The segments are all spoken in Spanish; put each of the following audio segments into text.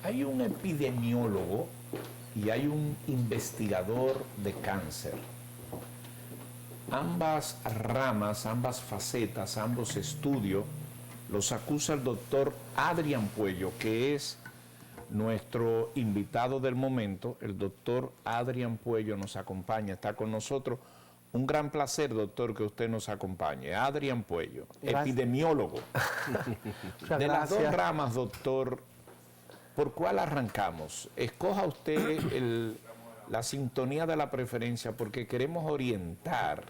Hay un epidemiólogo y hay un investigador de cáncer. Ambas ramas, ambas facetas, ambos estudios los acusa el doctor Adrián Puello, que es nuestro invitado del momento. El doctor Adrián Puello nos acompaña, está con nosotros. Un gran placer, doctor, que usted nos acompañe. Adrián Puello, gracias. Epidemiólogo. De las dos ramas, doctor, ¿por cuál arrancamos? Escoja usted la sintonía de la preferencia, porque queremos orientar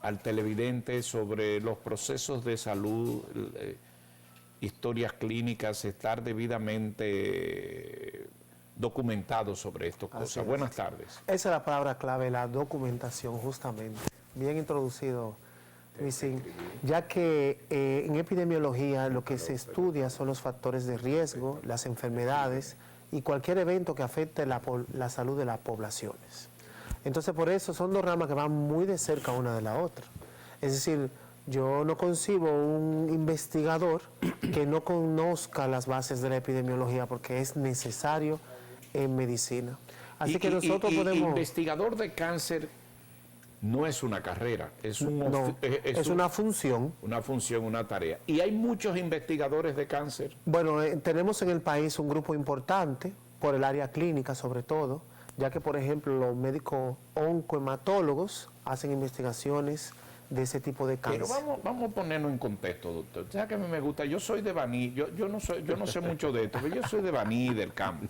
al televidente sobre los procesos de salud, historias clínicas, estar debidamente documentados sobre estas cosas. Buenas tardes. Esa es la palabra clave, la documentación, justamente. Bien introducido, Luisín, ya que en epidemiología lo que se estudia son los factores de riesgo, las enfermedades y cualquier evento que afecte la salud de las poblaciones. Entonces, por eso son dos ramas que van muy de cerca una de la otra. Es decir, yo no concibo un investigador que no conozca las bases de la epidemiología, porque es necesario en medicina. Así que nosotros podemos... Investigador de cáncer no es una carrera, es una función. Una función, una tarea. ¿Y hay muchos investigadores de cáncer? Bueno, tenemos en el país un grupo importante, por el área clínica sobre todo, ya que, por ejemplo, los médicos oncohematólogos hacen investigaciones de ese tipo de cáncer. Pero vamos a ponernos en contexto, doctor. Ya que a mí me gusta, yo soy de Baní, yo no sé mucho de esto, pero yo soy de Baní, del campo.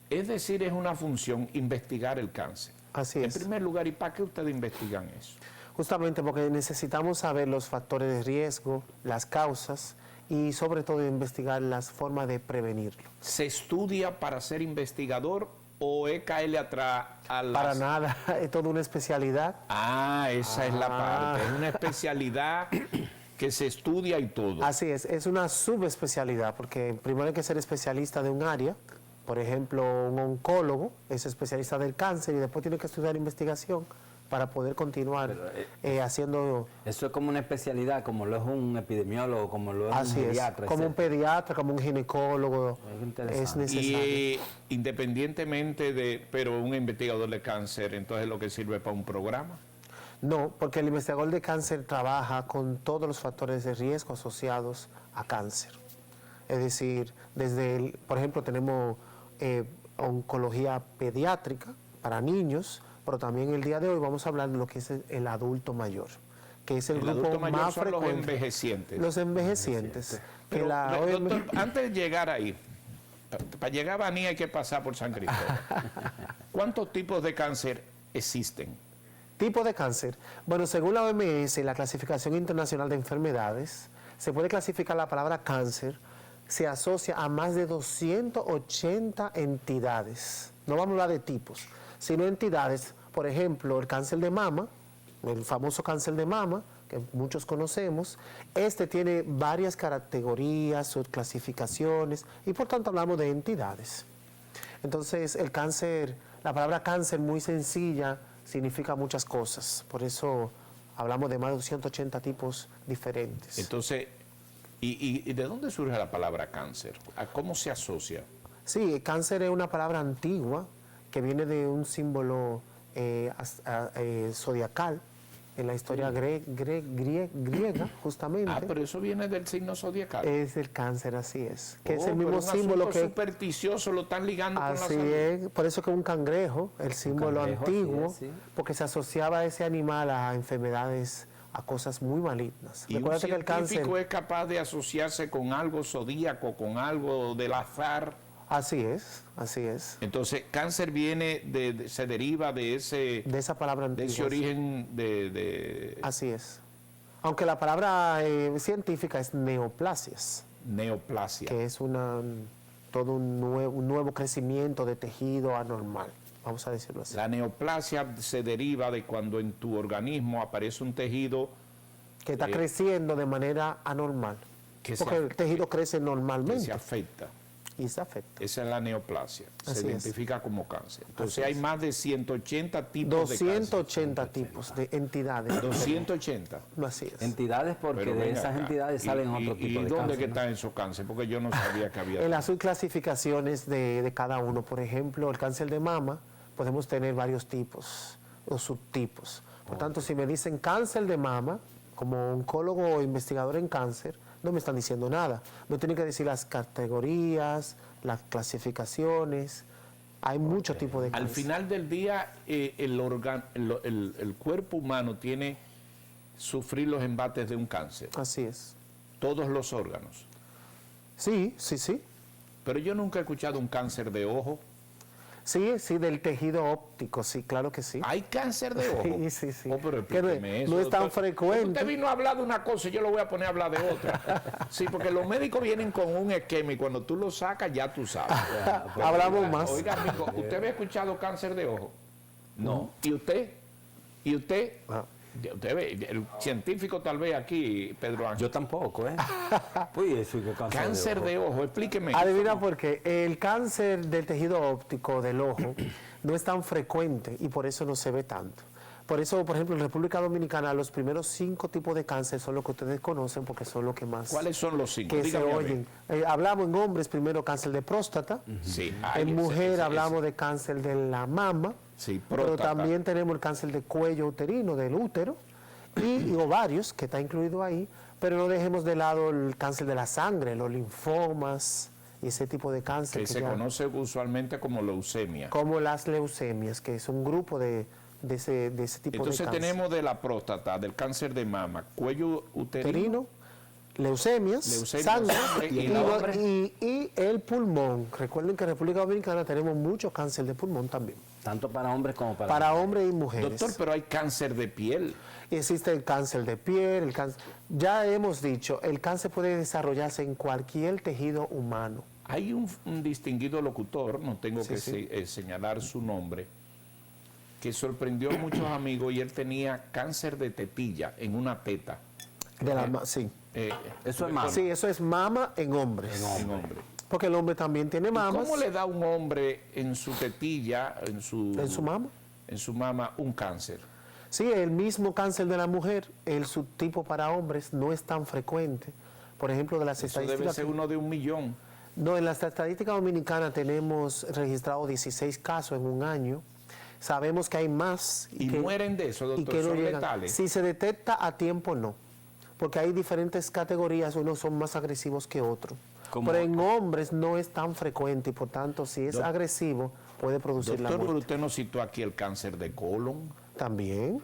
Es decir, es una función investigar el cáncer. Así es. En primer lugar, ¿y para qué ustedes investigan eso? Justamente porque necesitamos saber los factores de riesgo, las causas y sobre todo investigar las formas de prevenirlo. ¿Se estudia para ser investigador o es caerle atrás a las... Para nada, es toda una especialidad. Ah, esa es la parte, es una especialidad que se estudia y todo. Así es una subespecialidad, porque primero hay que ser especialista de un área. Por ejemplo, un oncólogo es especialista del cáncer y después tiene que estudiar investigación para poder continuar haciendo... Eso es como una especialidad, como lo es un epidemiólogo, como lo es un pediatra. Como un pediatra, como un ginecólogo. Es necesario. Y independientemente de... Pero un investigador de cáncer, entonces lo que sirve para un programa. No, porque el investigador de cáncer trabaja con todos los factores de riesgo asociados a cáncer. Es decir, por ejemplo, tenemos oncología pediátrica para niños, pero también el día de hoy vamos a hablar de lo que es el adulto mayor, que es el grupo más frecuente. Los envejecientes. Los envejecientes. Pero, doctor, antes de llegar ahí, para llegar a Baní hay que pasar por San Cristóbal. ¿Cuántos tipos de cáncer existen? ¿Tipo de cáncer? Bueno, según la OMS, la Clasificación Internacional de Enfermedades, se puede clasificar la palabra cáncer, se asocia a más de 280 entidades. No vamos a hablar de tipos, sino entidades. Por ejemplo, el cáncer de mama, el famoso cáncer de mama, que muchos conocemos, este tiene varias categorías, subclasificaciones, y por tanto hablamos de entidades. Entonces, el cáncer, la palabra cáncer muy sencilla, significa muchas cosas. Por eso hablamos de más de 280 tipos diferentes. Entonces, ¿y de dónde surge la palabra cáncer? ¿A cómo se asocia? Sí, cáncer es una palabra antigua que viene de un símbolo zodiacal en la historia griega, justamente. Ah, pero eso viene del signo zodiacal. Es el cáncer, así es. Que es el mismo símbolo que... supersticioso, lo están ligando con la salud. Así es, por eso que un cangrejo, el símbolo antiguo, sí. Porque se asociaba a ese animal a enfermedades, a cosas muy malignas. Y un científico es capaz de asociarse con algo zodíaco, con algo del azar. Así es, así es. Entonces, cáncer viene se deriva de esa palabra antigua, de ese origen de... Así es. Aunque la palabra científica es neoplasias. Neoplasia. Que es todo un nuevo crecimiento de tejido anormal, vamos a decirlo así. La neoplasia se deriva de cuando en tu organismo aparece un tejido... Que está creciendo de manera anormal. Porque el tejido crece normalmente. Que se afecta. y se afecta. Esa es la neoplasia. Se Así identifica como cáncer. Entonces Así hay es. más de 180 tipos de cáncer. 280 tipos de entidades. 280. Así es. Entidades, porque Pero de ven esas acá. entidades salen otro tipo ¿Y de dónde cáncer, que ¿no? están esos cánceres? Porque yo no sabía que había. En las subclasificaciones de cada uno, por ejemplo, el cáncer de mama, podemos tener varios tipos o subtipos. Por tanto, si me dicen cáncer de mama, como oncólogo o investigador en cáncer, no me están diciendo nada. Me tienen que decir las categorías, las clasificaciones. Hay muchos tipos de cáncer. Al final del día, el cuerpo humano tiene sufrir los embates de un cáncer. Así es. Todos los órganos. Sí, sí, sí. Pero yo nunca he escuchado un cáncer de ojo. Sí, sí, del tejido óptico, sí, claro que sí. ¿Hay cáncer de ojo? Sí, sí, sí. Oh, pero Que no- explíqueme no es tan doctor. frecuente. Usted vino a hablar de una cosa y yo lo voy a poner a hablar de otra. Sí, porque los médicos vienen con un esquema y cuando tú lo sacas ya tú sabes. Hablamos Oiga, más. Oiga, amigo, ¿usted había escuchado cáncer de ojo? No. ¿Y usted? ¿Y usted? Ah. Usted ve, el científico tal vez aquí, Pedro Ángel. Yo tampoco, ¿eh? Pues eso y que Cáncer de ojo, explíqueme. Adivina por qué. El cáncer del tejido óptico del ojo no es tan frecuente y por eso no se ve tanto. Por eso, por ejemplo, en República Dominicana los primeros 5 tipos de cáncer son los que ustedes conocen porque son los que más ¿Cuáles son los 5? que se oyen. Hablamos en hombres primero cáncer de próstata, Sí. en mujer hablamos de cáncer de la mama, Sí, pero próstata. también tenemos el cáncer de cuello uterino, del útero, y ovarios, que está incluido ahí, pero no dejemos de lado el cáncer de la sangre, los linfomas y ese tipo de cáncer. que se ya- conoce usualmente como leucemia. como las leucemias, que es un grupo de ese tipo Entonces de cáncer. tenemos de la próstata, del cáncer de mama, cuello uterino, Uterino, leucemias, Leucemia, sangre y y, el hombre. y el pulmón. Recuerden que en República Dominicana tenemos mucho cáncer de pulmón también, Tanto para hombres como para para hombres y mujeres. Doctor, pero hay cáncer de piel. Existe el cáncer de piel, el cáncer. Ya hemos dicho, el cáncer puede desarrollarse en cualquier tejido humano. Hay un distinguido locutor, no tengo Sí, que sí. señalar su nombre, que sorprendió a muchos amigos y él tenía cáncer de tetilla en una teta. Sí. Eso es mama. Sí, eso es mama en hombres. En hombre. Porque el hombre también tiene ¿Y mamas. ¿Cómo le da a un hombre en su tetilla, ¿En su mama? en su mama, un cáncer? Sí, el mismo cáncer de la mujer, el subtipo para hombres no es tan frecuente. Por ejemplo, de las Eso debe estadísticas. ser uno de 1.000.000. No, en la estadística dominicana tenemos registrado 16 casos en un año. Sabemos que hay más. Y mueren de eso, doctor, que no son llegan. letales. Si se detecta a tiempo, no. Porque hay diferentes categorías, unos son más agresivos que otros. ¿Cómo? Pero en hombres no es tan frecuente y por tanto, si es agresivo, puede producir la Doctor, pero muerte. usted nos citó aquí el cáncer de colon. También,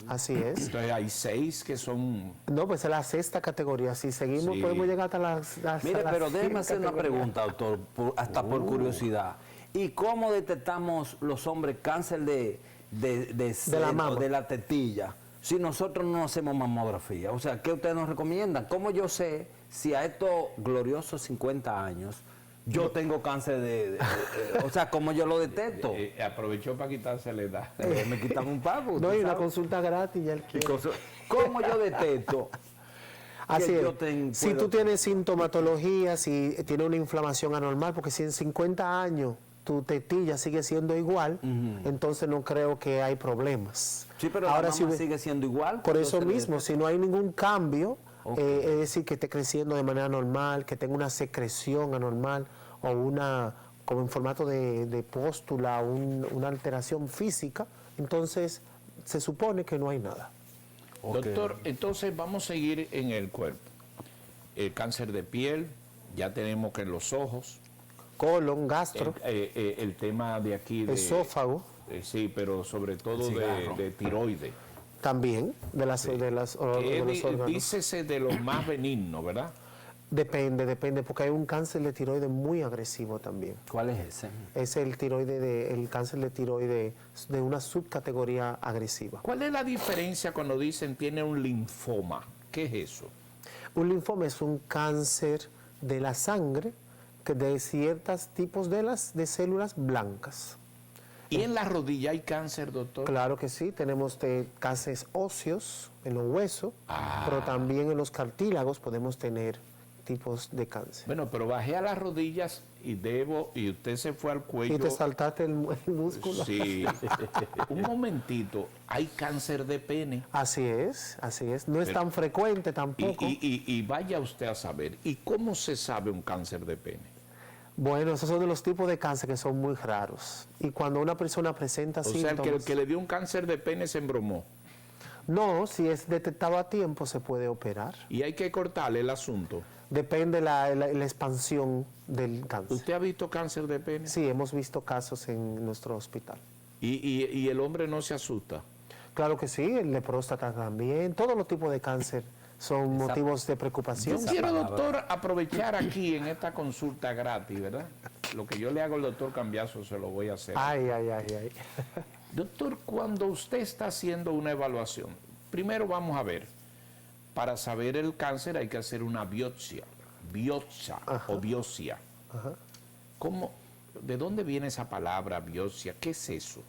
así es. Entonces hay 6 que son... No, pues es la 6ª categoría. Si seguimos, Sí. podemos llegar hasta las. Mire, hasta pero las déjeme 100 hacer una categorías. pregunta, doctor, hasta por curiosidad. ¿Y cómo detectamos los hombres cáncer de la seno, mama. de la tetilla, si nosotros no hacemos mamografía? O sea, ¿qué ustedes nos recomiendan? ¿Cómo yo sé si a estos gloriosos 50 años yo tengo cáncer o sea, cómo yo lo detecto? aprovechó para quitarse la edad. Me quitan un pago. No, ¿tú hay una sabes? consulta gratis ya él Y quiere. ¿Cómo yo detecto? Así yo es. Si puedo- tú tienes sintomatología, si tienes una inflamación anormal, porque si en 50 años tu tetilla sigue siendo igual, entonces no creo que hay problemas. Sí, pero Ahora, la si mama hube- sigue siendo igual. Por eso entonces, mismo, si no hay ningún cambio, Ok. es decir, que esté creciendo de manera normal, que tenga una secreción anormal o una, como en formato de póstula, una alteración física, entonces se supone que no hay nada. Ok. Doctor, entonces vamos a seguir en el cuerpo. El cáncer de piel, ya tenemos que en los ojos, Colon, gastro, el tema de aquí de... esófago, sí, pero sobre todo cigarro. de tiroides. también de los órganos. Dícese de los más benignos, ¿verdad? Depende, porque hay un cáncer de tiroides muy agresivo también. ¿Cuál es ese? Es el cáncer de tiroides de una subcategoría agresiva. ¿Cuál es la diferencia cuando dicen tiene un linfoma? ¿Qué es eso? Un linfoma es un cáncer de la sangre de ciertos tipos de células blancas. ¿Y en la rodilla hay cáncer, doctor? Claro que sí, tenemos cánceres óseos en los huesos, pero también en los cartílagos podemos tener tipos de cáncer. Bueno, pero bajé a las rodillas y usted se fue al cuello. Y te saltaste el músculo. Sí. Un momentito, hay cáncer de pene. Así es, así es. No es tan frecuente tampoco. Y vaya usted a saber, ¿y cómo se sabe un cáncer de pene? Bueno, esos son de los tipos de cáncer que son muy raros. Y cuando una persona presenta O sea, síntomas... el que le dio un cáncer de pene se embromó. No, si es detectado a tiempo se puede operar. Y hay que cortarle el asunto. Depende la expansión del cáncer. ¿Usted ha visto cáncer de pene? Sí, hemos visto casos en nuestro hospital. Y el hombre no se asusta. Claro que sí, el de próstata también. Todos los tipos de cáncer son motivos de preocupación. Yo quiero, doctor, aprovechar aquí en esta consulta gratis, ¿verdad? Lo que yo le hago al doctor Cambiaso se lo voy a hacer. Ay, ay, ay, ay. Doctor, cuando usted está haciendo una evaluación, primero vamos a ver, para saber el cáncer hay que hacer una biopsia, o biopsia. Ajá. ¿De dónde viene esa palabra biopsia? ¿Qué es eso?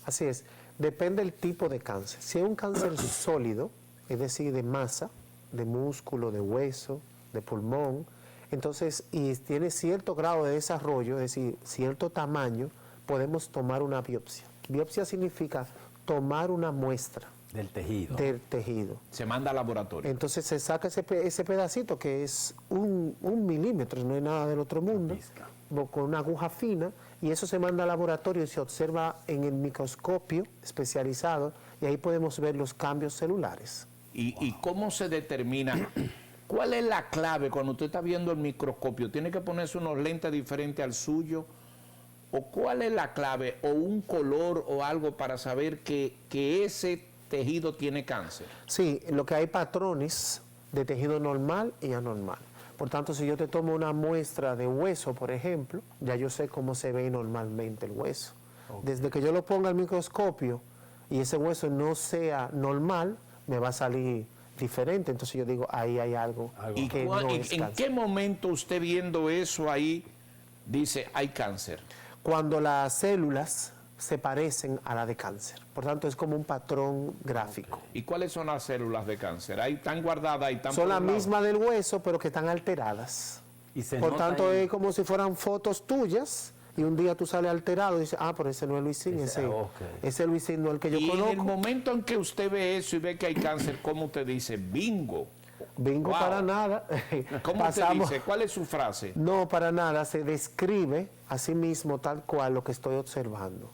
Así es, depende del tipo de cáncer. Si es un cáncer sólido, es decir, de masa, de músculo, de hueso, de pulmón, entonces, y tiene cierto grado de desarrollo, es decir, cierto tamaño, podemos tomar una biopsia. Biopsia significa tomar una muestra Del tejido. del tejido. Se manda al laboratorio. Entonces se saca ese pedacito que es un milímetro, no es nada del otro mundo, pizca. con una aguja fina, y eso se manda al laboratorio y se observa en el microscopio especializado, y ahí podemos ver los cambios celulares. ¿Y cómo se determina? ¿Cuál es la clave cuando usted está viendo el microscopio? ¿Tiene que ponerse unos lentes diferentes al suyo? ¿O cuál es la clave? ¿O un color o algo para saber que ese tejido tiene cáncer? Sí, lo que hay patrones de tejido normal y anormal. Por tanto, si yo te tomo una muestra de hueso, por ejemplo, ya yo sé cómo se ve normalmente el hueso. Desde que yo lo ponga al microscopio y ese hueso no sea normal, me va a salir diferente. Entonces yo digo, ahí hay algo ¿Y que no es en cáncer. qué momento usted viendo eso ahí dice hay cáncer? Cuando las células se parecen a la de cáncer. Por tanto, es como un patrón gráfico. ¿Y cuáles son las células de cáncer? ¿Ahí están guardadas y están Son por la un lado? misma del hueso, pero que están alteradas. Y se Por nota tanto, ahí. es como si fueran fotos tuyas y un día tú sales alterado y dices, pero ese no es Luisín, ese Luisín no es el que yo Y en el conozco. momento en que usted ve eso y ve que hay cáncer, ¿cómo usted dice? Bingo. Bingo Wow. para nada. ¿Cómo usted dice? ¿Cuál es su frase? No, para nada. Se describe a sí mismo tal cual lo que estoy observando.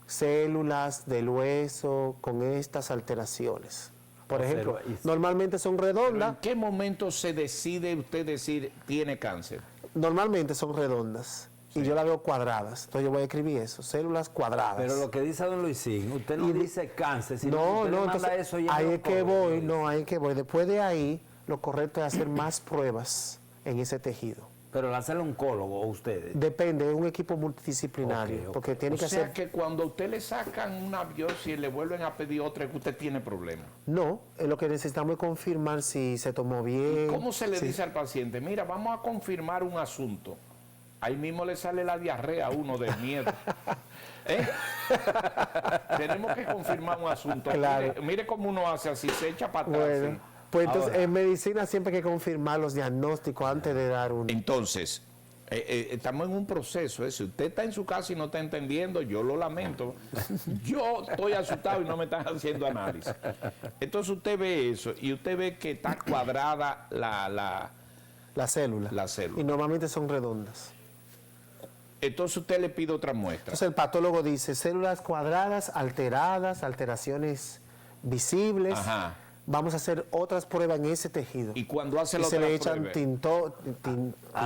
Células del hueso con estas alteraciones. Por ejemplo, normalmente son ¿En redondas. qué momento se decide usted decir tiene cáncer? Normalmente son redondas. Y yo la veo cuadradas. Entonces yo voy a escribir eso. Células cuadradas. Pero lo que dice don Luisín, usted no dice cáncer, sino que No, usted no, le manda entonces eso ya ahí lo es que coge, voy, ¿no? no, ahí es que voy. Después de ahí, lo correcto es hacer más pruebas en ese tejido. Pero la hace el oncólogo o ustedes. Depende, es un equipo multidisciplinario, Ok, ok. porque tiene O que sea hacer... que cuando a usted le sacan una biopsia y le vuelven a pedir otra, es que usted tiene problemas. No, lo que necesitamos es confirmar si se tomó bien. ¿Cómo se le si- dice al paciente? Mira, vamos a confirmar un asunto. Ahí mismo le sale la diarrea a uno de miedo. ¿Eh? Tenemos que confirmar un asunto. Claro. Mire cómo uno hace así, se echa para atrás. Bueno, así. pues entonces Ahora. en medicina siempre hay que confirmar los diagnósticos antes de dar uno. Entonces, estamos en un proceso. Si usted está en su casa y no está entendiendo, yo lo lamento. Yo estoy asustado y no me están haciendo análisis. Entonces usted ve eso y usted ve que está cuadrada La célula. La célula. Y normalmente son redondas. entonces usted le pide otra muestra. Entonces el patólogo dice células cuadradas, alteradas, alteraciones visibles. Ajá. Vamos a hacer otras pruebas en ese tejido. Y cuando hace Y la se otra le echan prueba.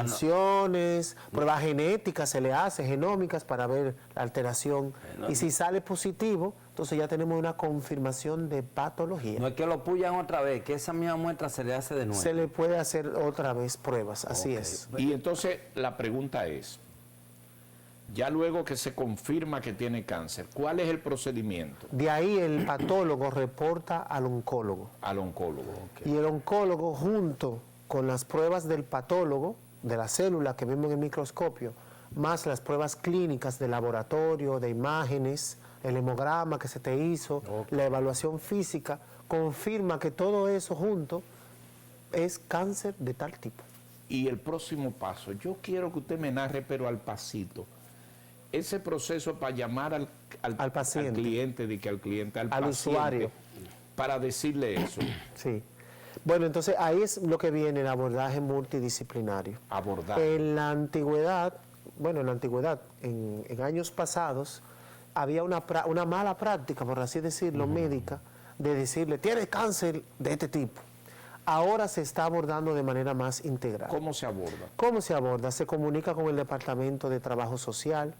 tinciones, pruebas genéticas se le hace, genómicas, para ver la alteración. Y si sale positivo, entonces ya tenemos una confirmación de patología. No es que lo puyan otra vez, que esa misma muestra se le hace de nuevo. Se le puede hacer otra vez pruebas, así Ok. es. Y entonces la pregunta es, ya luego que se confirma que tiene cáncer, ¿cuál es el procedimiento De ahí el patólogo reporta al oncólogo. al oncólogo? Y el oncólogo, junto con las pruebas del patólogo, de la célula que vemos en el microscopio, más las pruebas clínicas de laboratorio, de imágenes, el hemograma que se te hizo, la evaluación física, confirma que todo eso junto es cáncer de tal tipo. y el próximo paso. Yo quiero que usted me narre, pero al pasito, ese proceso para llamar al paciente, cliente, al paciente, usuario, para decirle eso. Sí. Bueno, entonces ahí es lo que viene el abordaje multidisciplinario. Abordar. En la antigüedad, en años pasados, había una mala práctica, por así decirlo, médica, de decirle, tienes cáncer de este tipo. Ahora se está abordando de manera más integral. ¿Cómo se aborda? ¿Cómo se aborda? Se comunica con el Departamento de Trabajo Social,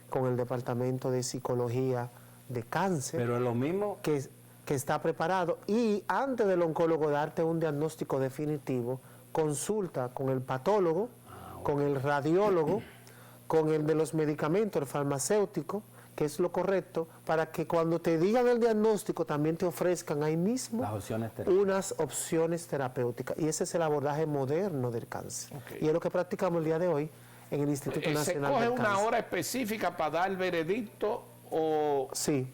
con el Departamento de Psicología de Cáncer. Pero es lo mismo. Que está preparado, y antes del oncólogo darte un diagnóstico definitivo, consulta con el patólogo, con el radiólogo, con el de los medicamentos, el farmacéutico, que es lo correcto, para que cuando te digan el diagnóstico también te ofrezcan ahí mismo Las opciones unas opciones terapéuticas. Y ese es el abordaje moderno del cáncer. Ok. Y es lo que practicamos el día de hoy en el Instituto ¿Se Nacional coge del una Cáncer. hora específica para dar el veredicto o...? Sí.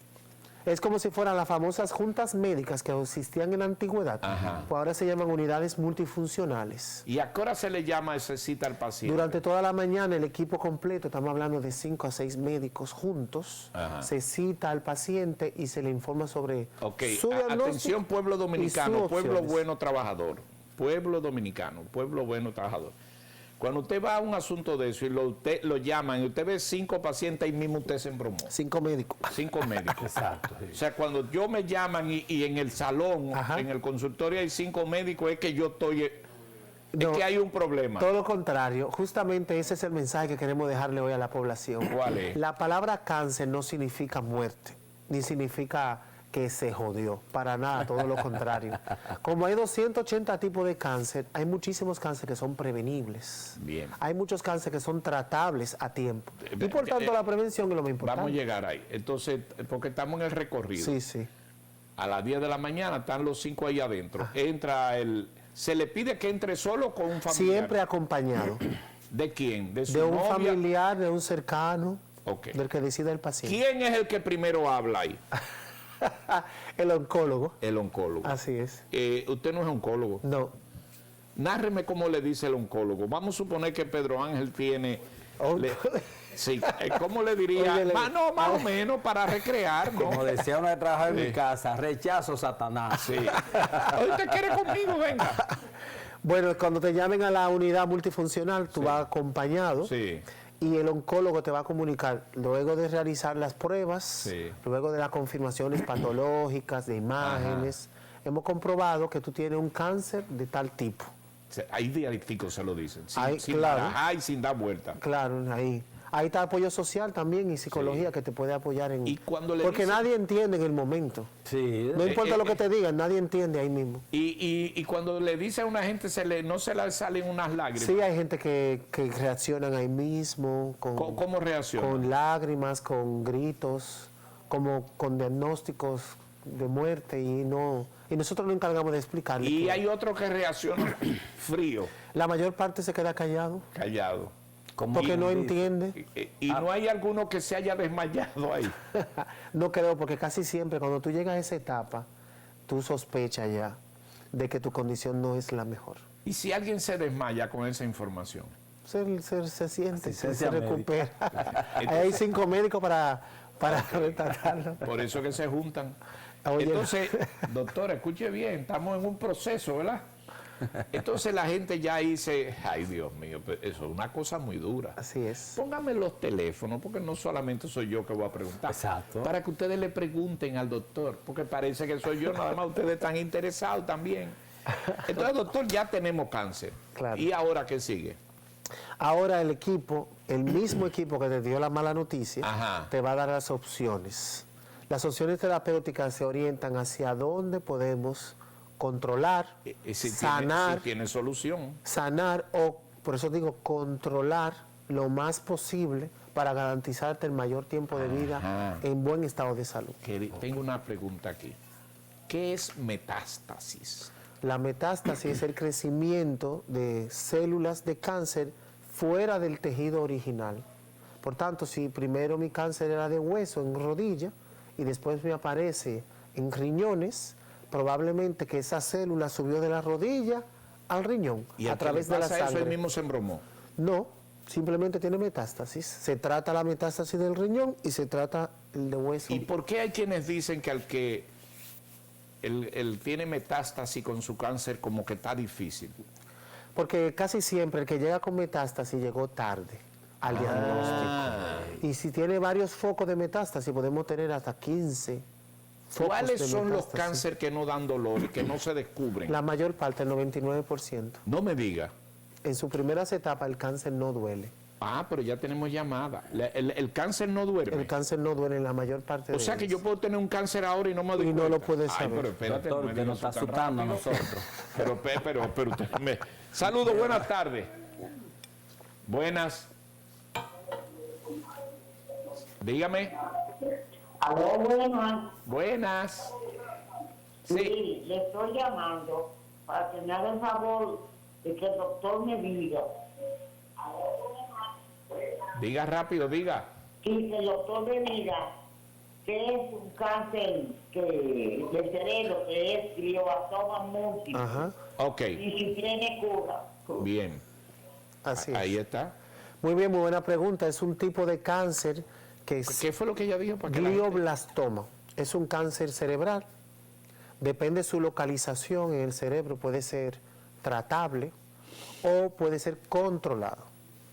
Es como si fueran las famosas juntas médicas que existían en la antigüedad. Ajá. Pues ahora se llaman unidades multifuncionales. ¿Y a qué hora se le llama esa cita al paciente? Durante toda la mañana el equipo completo, estamos hablando de 5 a 6 médicos juntos, Ajá. se cita al paciente y se le informa sobre Ok, su diagnóstico. atención pueblo y dominicano, sus pueblo opciones. bueno trabajador, pueblo dominicano, pueblo bueno trabajador. Cuando usted va a un asunto de eso y usted lo llaman y usted ve 5 pacientes, ahí mismo usted se embromó. 5 médicos. 5 médicos. Exacto. O sea, cuando yo me llaman y en el salón, Ajá. en el consultorio hay 5 médicos, es que yo estoy... No, es que hay un problema. Todo lo contrario, justamente ese es el mensaje que queremos dejarle hoy a la población. ¿Cuál es? La palabra cáncer no significa muerte, ni significa que se jodió, para nada, todo lo contrario. Como hay 280 tipos de cáncer, hay muchísimos cánceres que son prevenibles. Bien. Hay muchos cánceres que son tratables a tiempo. Y por tanto la prevención es lo más importante. Vamos a llegar ahí. Entonces, porque estamos en el recorrido. Sí, sí. A las 10 de la mañana están los 5 ahí adentro. Entra el... Se le pide que entre solo con un familiar. Siempre acompañado ¿De quién? ¿De su de un novia? familiar, de un cercano, Ok. del que decida el paciente. ¿Quién es el que primero habla ahí? El oncólogo. El oncólogo. Así es. Usted no es oncólogo. No. Nárreme cómo le dice el oncólogo. Vamos a suponer que Pedro Ángel tiene... Oh. Sí, ¿cómo le diría? Óyele. Más o menos para recrear, ¿no? Como decía uno que trabaja en Sí. mi casa, rechazo Satanás. Sí. Hoy usted quiere conmigo, venga. Bueno, cuando te llamen a la unidad multifuncional, tú Sí. vas acompañado Sí. y el oncólogo te va a comunicar, luego de realizar las pruebas, Sí. luego de las confirmaciones patológicas, de imágenes, hemos comprobado que tú tienes un cáncer de tal tipo. Ahí dialéctico se lo dicen. Sin, Ahí, sin claro. barajar y sin dar vuelta. Claro, ahí. Ahí está apoyo social también y psicología Sí. que te puede apoyar en... Y cuando le Porque dicen- nadie entiende en el momento. Sí. No importa lo que te digan, nadie entiende ahí mismo. Y cuando le dice a una gente, no se le salen unas lágrimas. Sí, hay gente que reaccionan ahí mismo, ¿Cómo reacciona? con lágrimas, con gritos, como con diagnósticos de muerte y nosotros nos encargamos de explicarle. Y que hay otro que reacciona frío, la mayor parte se queda callado callado. porque no entiende. Y no hay alguno que se haya desmayado ahí. No creo, porque casi siempre cuando tú llegas a esa etapa, tú sospechas ya de que tu condición no es la mejor. ¿Y si alguien se desmaya con esa información? Se siente, se Asistencia recupera. Ahí Entonces- hay 5 médicos para retratarlo. Por eso que se juntan. Oye. Entonces, doctora, escuche bien, estamos en un proceso, ¿verdad? Entonces la gente ya dice, ay Dios mío, pues eso es una cosa muy dura. Así es. Póngame los teléfonos, porque no solamente soy yo que voy a preguntar. Exacto. Para que ustedes le pregunten al doctor, porque parece que soy yo, nada más ustedes están interesados también. Entonces, doctor, ya tenemos cáncer. Claro. ¿Y ahora qué sigue? Ahora el equipo, el mismo equipo que te dio la mala noticia, Ajá. te va a dar las opciones. Las opciones terapéuticas se orientan hacia dónde podemos controlar, sanar, Si tiene solución. sanar o, por eso digo, controlar lo más posible para garantizarte el mayor tiempo de vida Ajá. en buen estado de salud. Tengo una pregunta aquí. ¿Qué es metástasis? La metástasis es el crecimiento de células de cáncer fuera del tejido original. Por tanto, si primero mi cáncer era de hueso, en rodilla, y después me aparece en riñones, probablemente que esa célula subió de la rodilla al riñón Y a al que través le de la pasa eso, sangre. él mismo se embromó. No, simplemente tiene metástasis. Se trata la metástasis del riñón y se trata el de hueso. ¿Y por qué hay quienes dicen que al que él tiene metástasis con su cáncer como que está difícil? Porque casi siempre el que llega con metástasis llegó tarde al diagnóstico. Y si tiene varios focos de metástasis, podemos tener hasta 15 focos ¿Cuáles de son los metástasis. cánceres que no dan dolor y que no se descubren? La mayor parte, el 99%. No me diga. En sus primeras etapas el cáncer no duele. Ah, pero ya tenemos llamada. El cáncer no duerme. El cáncer no duele en la mayor parte O de sea que yo ellos. puedo tener un cáncer ahora y no me doy Y no cuenta. lo puedes Ay, saber. pero espérate, Doctor, no me usted diga nos está eso tan asustando a rápido. nosotros. Pero usted me... Saludos, buenas tardes. Buenas. Dígame. Aló, buenas. Buenas. Sí. Sí, le estoy llamando para que me haga el favor de que el doctor me diga. Diga rápido, diga. Sí, que el doctor me diga qué es un cáncer del cerebro, que es glioblastoma múltiple. Ajá, Ok, Y si tiene cura. bien. así Ahí es. está. Muy bien, muy buena pregunta. Es un tipo de cáncer que es ¿Qué fue lo que ella dijo? Para que la gente- glioblastoma. Es un cáncer cerebral. Depende de su localización en el cerebro, puede ser tratable o puede ser controlado.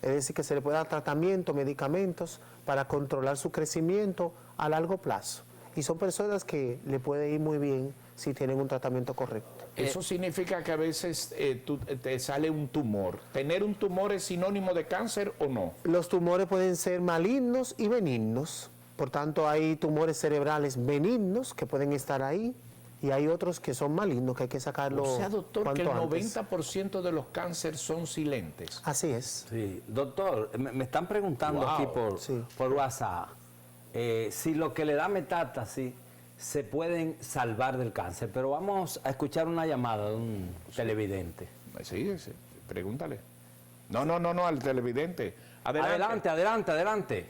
Es decir, que se le puede dar tratamiento, medicamentos para controlar su crecimiento a largo plazo. Y son personas que le puede ir muy bien si tienen un tratamiento correcto. Eso significa que a veces te sale un tumor. ¿Tener un tumor es sinónimo de cáncer o no? Los tumores pueden ser malignos y benignos. Por tanto, hay tumores cerebrales benignos que pueden estar ahí y hay otros que son malignos que hay que sacarlos O sea, doctor, que el cuanto antes. 90% de los cánceres son silentes. Así es. Sí, doctor, me están preguntando Wow, aquí por, sí. por WhatsApp si lo que le da metástasis se pueden salvar del cáncer, pero vamos a escuchar una llamada de un televidente. Sí, pregúntale. No, al televidente. Adelante, adelante, adelante.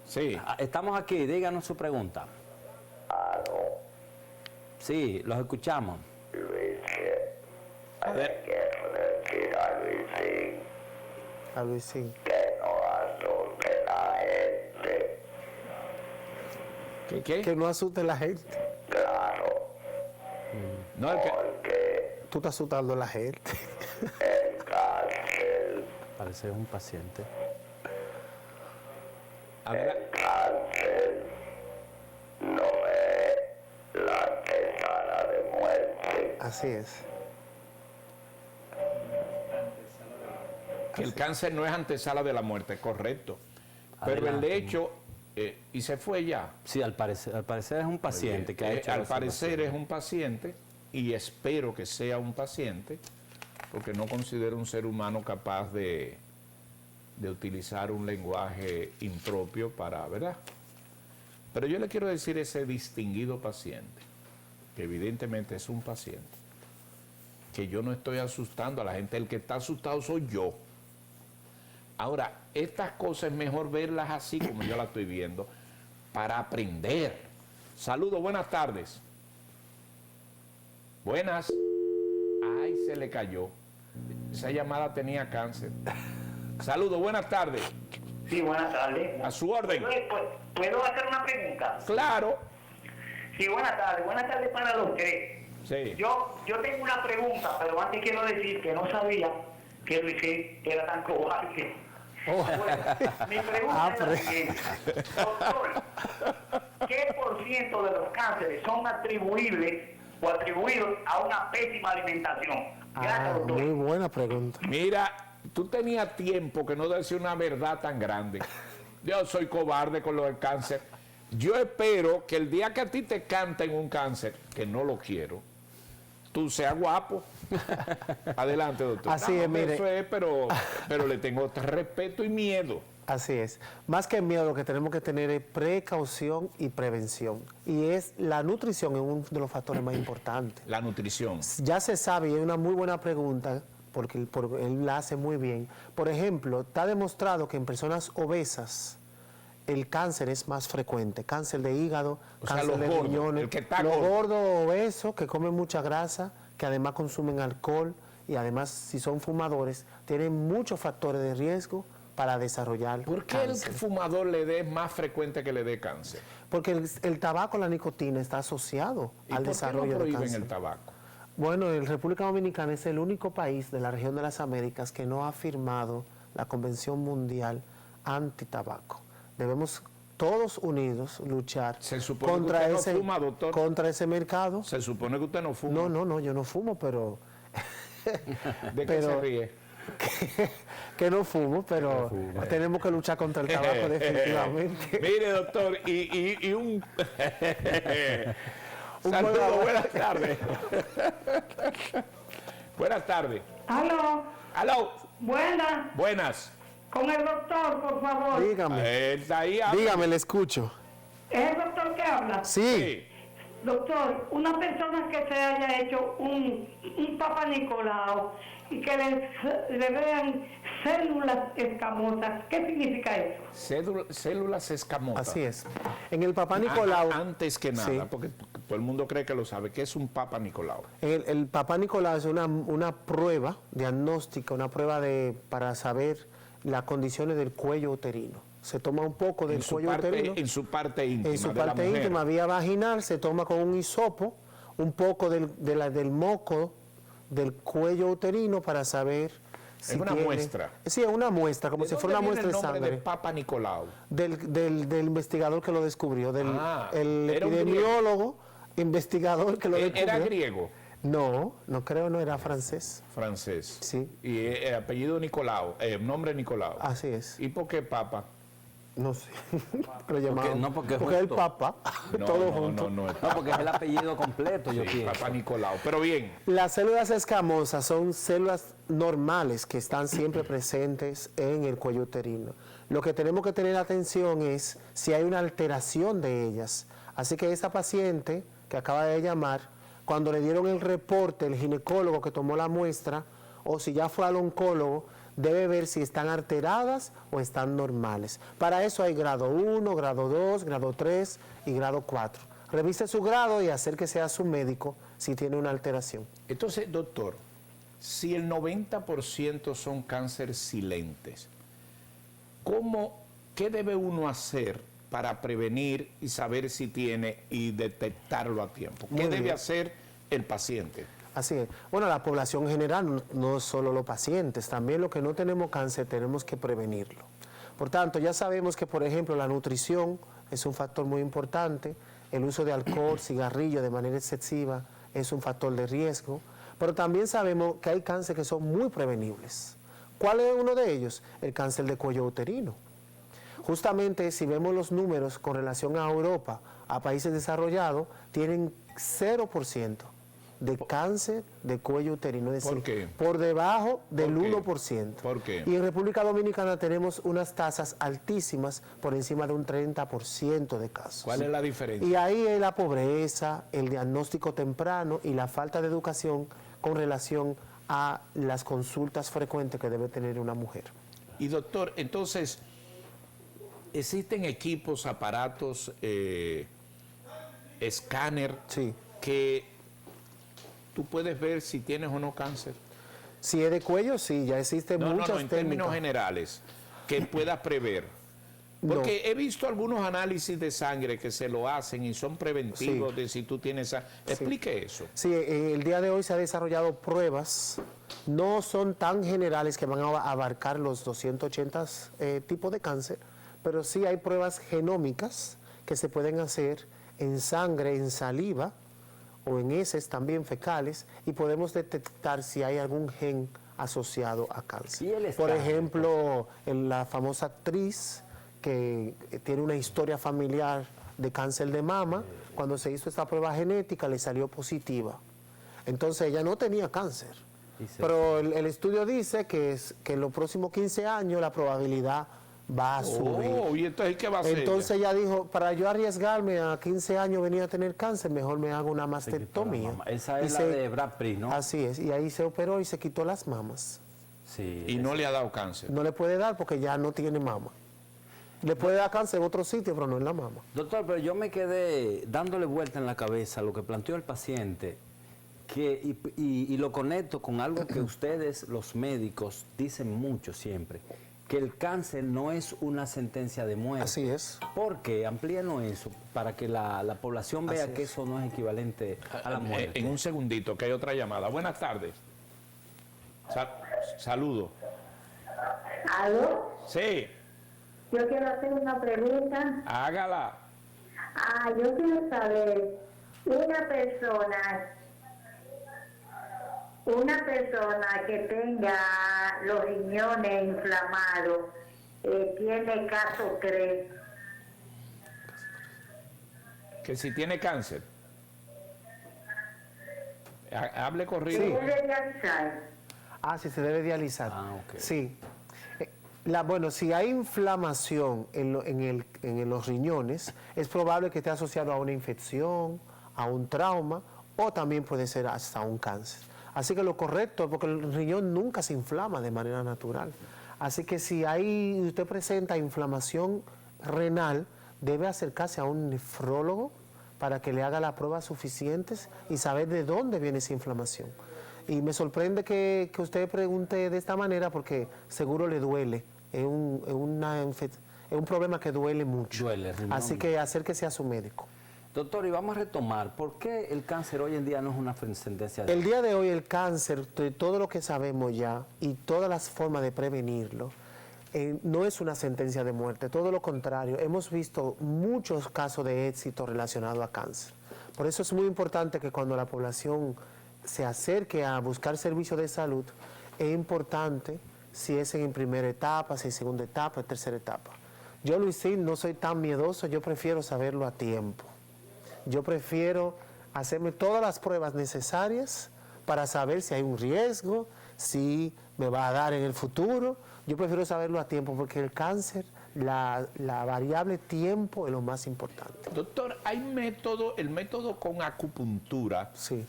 Sí. Estamos aquí, díganos su pregunta. Sí, los escuchamos. A ver. Quiero decir a Luisín A Luisín. que no asuste la gente. ¿Qué? Que no asuste a la gente. Claro, No, el que... porque Tú estás asustando a la gente. el cáncer, Parece un paciente. Adela- el cáncer no es la antesala de muerte. Así es. que el cáncer no es antesala de la muerte, correcto. Pero el Adelante. hecho, y se fue ya. Sí, al parecer es un paciente que ha hecho Al esa parecer es observación. un paciente, y espero que sea un paciente, porque no considero un ser humano capaz de utilizar un lenguaje impropio para, ¿verdad? Pero yo le quiero decir a ese distinguido paciente, que evidentemente es un paciente, que yo no estoy asustando a la gente, el que está asustado soy yo. Ahora, estas cosas es mejor verlas así como yo las estoy viendo, para aprender. Saludos, buenas tardes. Buenas. Ay, se le cayó. Esa llamada tenía cáncer. Saludos, buenas tardes. Sí, buenas tardes. A su orden. ¿Puedo hacer una pregunta? Claro. Sí, buenas tardes para los tres. Sí. Yo tengo una pregunta, pero antes quiero decir que no sabía que Luisín era tan cobarde. Oh. Bueno, mi pregunta es pero- la siguiente. Doctor, ¿qué por ciento de los cánceres son atribuibles o atribuidos a una pésima alimentación? Gracias, Ah, doctor. muy buena pregunta. Mira, tú tenías tiempo que no decía una verdad tan grande. Yo soy cobarde con lo del cáncer. Yo espero que el día que a ti te canten un cáncer, que no lo quiero, tú seas guapo. Adelante, doctor. Así es, mire. Eso es, pero le tengo respeto y miedo. Así es. Más que miedo, lo que tenemos que tener es precaución y prevención. Y es la nutrición es uno de los factores más importantes. La nutrición. Ya se sabe, y es una muy buena pregunta, porque él la hace muy bien. Por ejemplo, está demostrado que en personas obesas el cáncer es más frecuente. Cáncer de hígado, O sea, cáncer los de gordos, riñones. el que está los gordo. gordos obesos que comen mucha grasa, que además consumen alcohol y además si son fumadores, tienen muchos factores de riesgo para desarrollar ¿Por qué el cáncer. fumador le dé más frecuente que le dé cáncer? Porque el tabaco, la nicotina, está asociado ¿Y al por qué desarrollo no de prohíben cáncer. el tabaco? Bueno, el República Dominicana es el único país de la región de las Américas que no ha firmado la Convención Mundial Anti-Tabaco. Debemos todos unidos luchar Se supone que contra, usted no ese, fuma, doctor. contra ese mercado. Se supone que usted no fuma. No, yo no fumo, pero ¿De qué pero- se ríe? que no fumo, pero tenemos que luchar contra el tabaco definitivamente. Mire, doctor, y un... Un Saludos, buen- buenas tardes. Buenas tardes. Aló, Aló, buenas, buenas. con el doctor, por favor. Dígame, Está ahí, habla. dígame, le escucho. ¿Es el doctor que habla? Sí, Sí. Doctor, una persona que se haya hecho un Papa Nicolau y que le vean células escamosas, ¿qué significa eso? Células escamosas. así es. En el Papá Nicolau, Antes que nada, Sí. porque todo el mundo cree que lo sabe, ¿qué es un Papa Nicolau? el Papá Nicolau es una prueba diagnóstica, una prueba para saber las condiciones del cuello uterino. Se toma un poco del cuello uterino. En su parte íntima. En su de la parte mujer. íntima, vía vaginal, se toma con un hisopo un poco del moco del cuello uterino para saber si una tiene- muestra. Sí, es una muestra, como ¿De si fuera una dónde muestra de viene el nombre sangre. de Papa Nicolau? Del investigador que lo descubrió, Ah, el era un epidemiólogo, investigador que lo descubrió. ¿Era griego? No creo, no era francés. Francés. Sí. Y apellido Nicolau, nombre Nicolau. Así es. ¿Y por qué Papa? No sé. Lo llamaban. no, porque es el junto. Papa, No, todo no, junto. no, No, porque es el apellido completo, yo Sí, pienso. Papa Nicolau. Pero bien, Las células escamosas son células normales que están siempre presentes en el cuello uterino. Lo que tenemos que tener atención es si hay una alteración de ellas. Así que esa paciente que acaba de llamar, cuando le dieron el reporte, el ginecólogo que tomó la muestra, o si ya fue al oncólogo, debe ver si están alteradas o están normales. Para eso hay grado 1, grado 2, grado 3 y grado 4. Revise su grado y acérquese a su médico si tiene una alteración. entonces, doctor, si el 90% son cánceres silentes, ¿qué debe uno hacer para prevenir y saber si tiene y detectarlo a tiempo? ¿Qué Muy debe bien. hacer el paciente? Así es. Bueno, la población en general, no solo los pacientes, también los que no tenemos cáncer tenemos que prevenirlo. Por tanto, ya sabemos que, por ejemplo, la nutrición es un factor muy importante, el uso de alcohol, cigarrillo de manera excesiva es un factor de riesgo, pero también sabemos que hay cánceres que son muy prevenibles. ¿Cuál es uno de ellos? El cáncer de cuello uterino. Justamente si vemos los números con relación a Europa, a países desarrollados, tienen 0% de cáncer de cuello uterino, es decir, ¿Por qué? por debajo del ¿Por qué? 1%. ¿Por qué? Y en República Dominicana tenemos unas tasas altísimas, por encima de un 30% de casos. ¿Cuál es la diferencia? Y ahí es la pobreza, el diagnóstico temprano y la falta de educación con relación a las consultas frecuentes que debe tener una mujer. Y doctor, entonces, ¿existen equipos, aparatos, escáner, Sí. que tú puedes ver si tienes o no cáncer? Si es de cuello, sí, ya existen No, muchas en técnicas. términos generales, que puedas prever. No. Porque he visto algunos análisis de sangre que se lo hacen y son preventivos Sí. de si tú tienes... Explique eso. Sí, el día de hoy se han desarrollado pruebas, no son tan generales que van a abarcar los 280 tipos de cáncer, pero sí hay pruebas genómicas que se pueden hacer en sangre, en saliva o en heces también fecales y podemos detectar si hay algún gen asociado a cáncer. ¿Y el Por escáner? ejemplo, la famosa actriz que tiene una historia familiar de cáncer de mama, cuando se hizo esta prueba genética le salió positiva. Entonces ella no tenía cáncer. Pero el estudio dice que en los próximos 15 años la probabilidad va a subir. Oh, ¿y entonces qué va a hacer? Entonces ella dijo, para yo arriesgarme a 15 años venir a tener cáncer, mejor me hago una mastectomía. Esa Y es la se- de Brad Pitt, ¿no? Así es, y ahí se operó y se quitó las mamas. Sí. Y no le ha dado cáncer. No le puede dar porque ya no tiene mama. Le puede dar cáncer en otro sitio, pero no en la mama. Doctor, pero yo me quedé dándole vuelta en la cabeza a lo que planteó el paciente. y lo conecto con algo que ustedes, los médicos, dicen mucho siempre, que el cáncer no es una sentencia de muerte. Así es. ¿Por qué? Amplíenos eso, para que la población vea Así que es. eso no es equivalente a la muerte. En un segundito, que hay otra llamada. Buenas tardes. Saludo. ¿Aló? Sí, Yo quiero hacer una pregunta. hágala. Yo quiero saber, una persona que tenga los riñones inflamados, ¿tiene caso 3? Que si tiene cáncer. Hable corrido. ¿Debe realizar? Sí, se debe dializar. Ok. Sí. Bueno, si hay inflamación en los riñones, es probable que esté asociado a una infección, a un trauma, o también puede ser hasta un cáncer. Así que lo correcto, porque el riñón nunca se inflama de manera natural. Así que si usted presenta inflamación renal, debe acercarse a un nefrólogo para que le haga las pruebas suficientes y saber de dónde viene esa inflamación. Y me sorprende que usted pregunte de esta manera porque seguro le duele. Es un problema que duele mucho. Duele, riñón. Así que acérquese a su médico. Doctor, y vamos a retomar, ¿por qué el cáncer hoy en día no es una sentencia de El día de hoy el cáncer, de todo lo que sabemos ya y todas las formas de prevenirlo, no es una sentencia de muerte, todo lo contrario. Hemos visto muchos casos de éxito relacionados a cáncer. Por eso es muy importante que cuando la población se acerque a buscar servicios de salud, es importante si es en primera etapa, si es en segunda etapa, en tercera etapa. Yo, Luisín, no soy tan miedoso, yo prefiero saberlo a tiempo. Yo prefiero hacerme todas las pruebas necesarias para saber si hay un riesgo, si me va a dar en el futuro. Yo prefiero saberlo a tiempo porque el cáncer, la variable tiempo es lo más importante. Doctor, hay el método con acupuntura. Sí.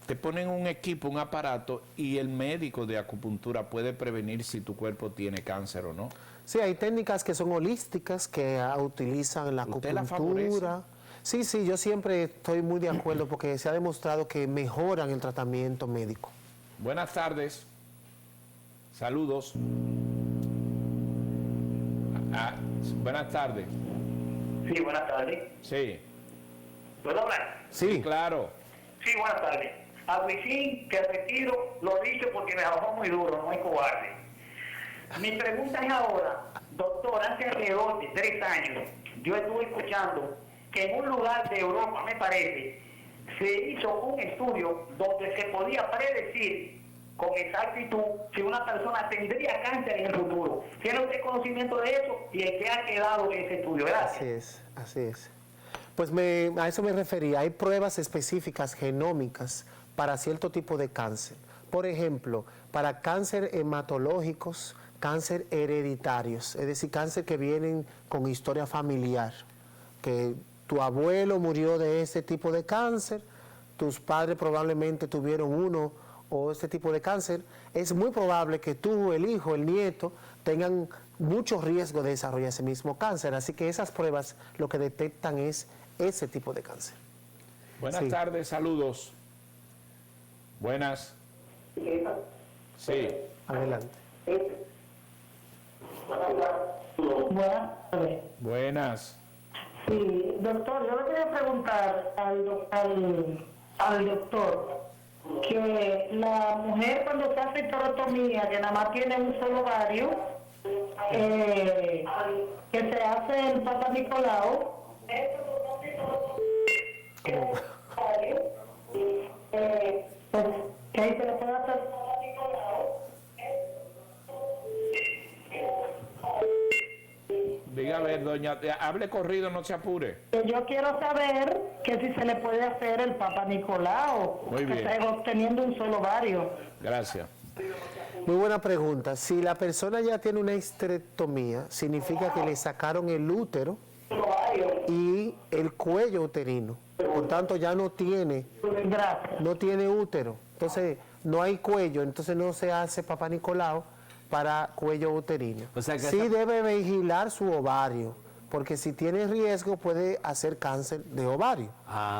Te ponen un equipo, un aparato, y el médico de acupuntura puede prevenir si tu cuerpo tiene cáncer o no. Sí, hay técnicas que son holísticas, que utilizan la ¿Usted la acupuntura. Sí, yo siempre estoy muy de acuerdo porque se ha demostrado que mejoran el tratamiento médico. Buenas tardes. Saludos. Buenas tardes. Sí, buenas tardes. Sí. ¿Puedo hablar? Sí, Claro. Sí, buenas tardes. A Luisín, que retiro, lo he dicho porque me arrojó muy duro, no es cobarde. Mi pregunta es ahora, doctor, antes alrededor de 3 años, yo estuve escuchando que en un lugar de Europa, me parece, se hizo un estudio donde se podía predecir con exactitud si una persona tendría cáncer en el futuro. ¿Tiene usted conocimiento de eso? ¿Y en qué ha quedado ese estudio? Gracias. así es. Pues a eso me refería. Hay pruebas específicas genómicas para cierto tipo de cáncer. Por ejemplo, para cáncer hematológicos, cáncer hereditarios, es decir, cáncer que vienen con historia familiar, que tu abuelo murió de ese tipo de cáncer, tus padres probablemente tuvieron uno o este tipo de cáncer. Es muy probable que tú, el hijo, el nieto, tengan mucho riesgo de desarrollar ese mismo cáncer. Así que esas pruebas lo que detectan es ese tipo de cáncer. Buenas tardes, saludos. Buenas. Sí. Adelante. Buenas tardes. Buenas. Sí, doctor, yo le quería preguntar al doctor que la mujer cuando se hace histerectomía, que nada más tiene un solo ovario, que se hace el Papa Nicolau, pues, que ahí se le puede hacer Papa Nicolau. Diga a ver, doña, hable corrido, no se apure. Yo quiero saber que si se le puede hacer el Papa Nicolau, Muy bien. que está obteniendo un solo ovario. Gracias. Muy buena pregunta. Si la persona ya tiene una histerectomía, significa que le sacaron el útero y el cuello uterino. Por tanto, ya no tiene útero. Entonces, no hay cuello, entonces no se hace Papa Nicolau para cuello uterino. O sea que sí debe vigilar su ovario, porque si tiene riesgo puede hacer cáncer de ovario,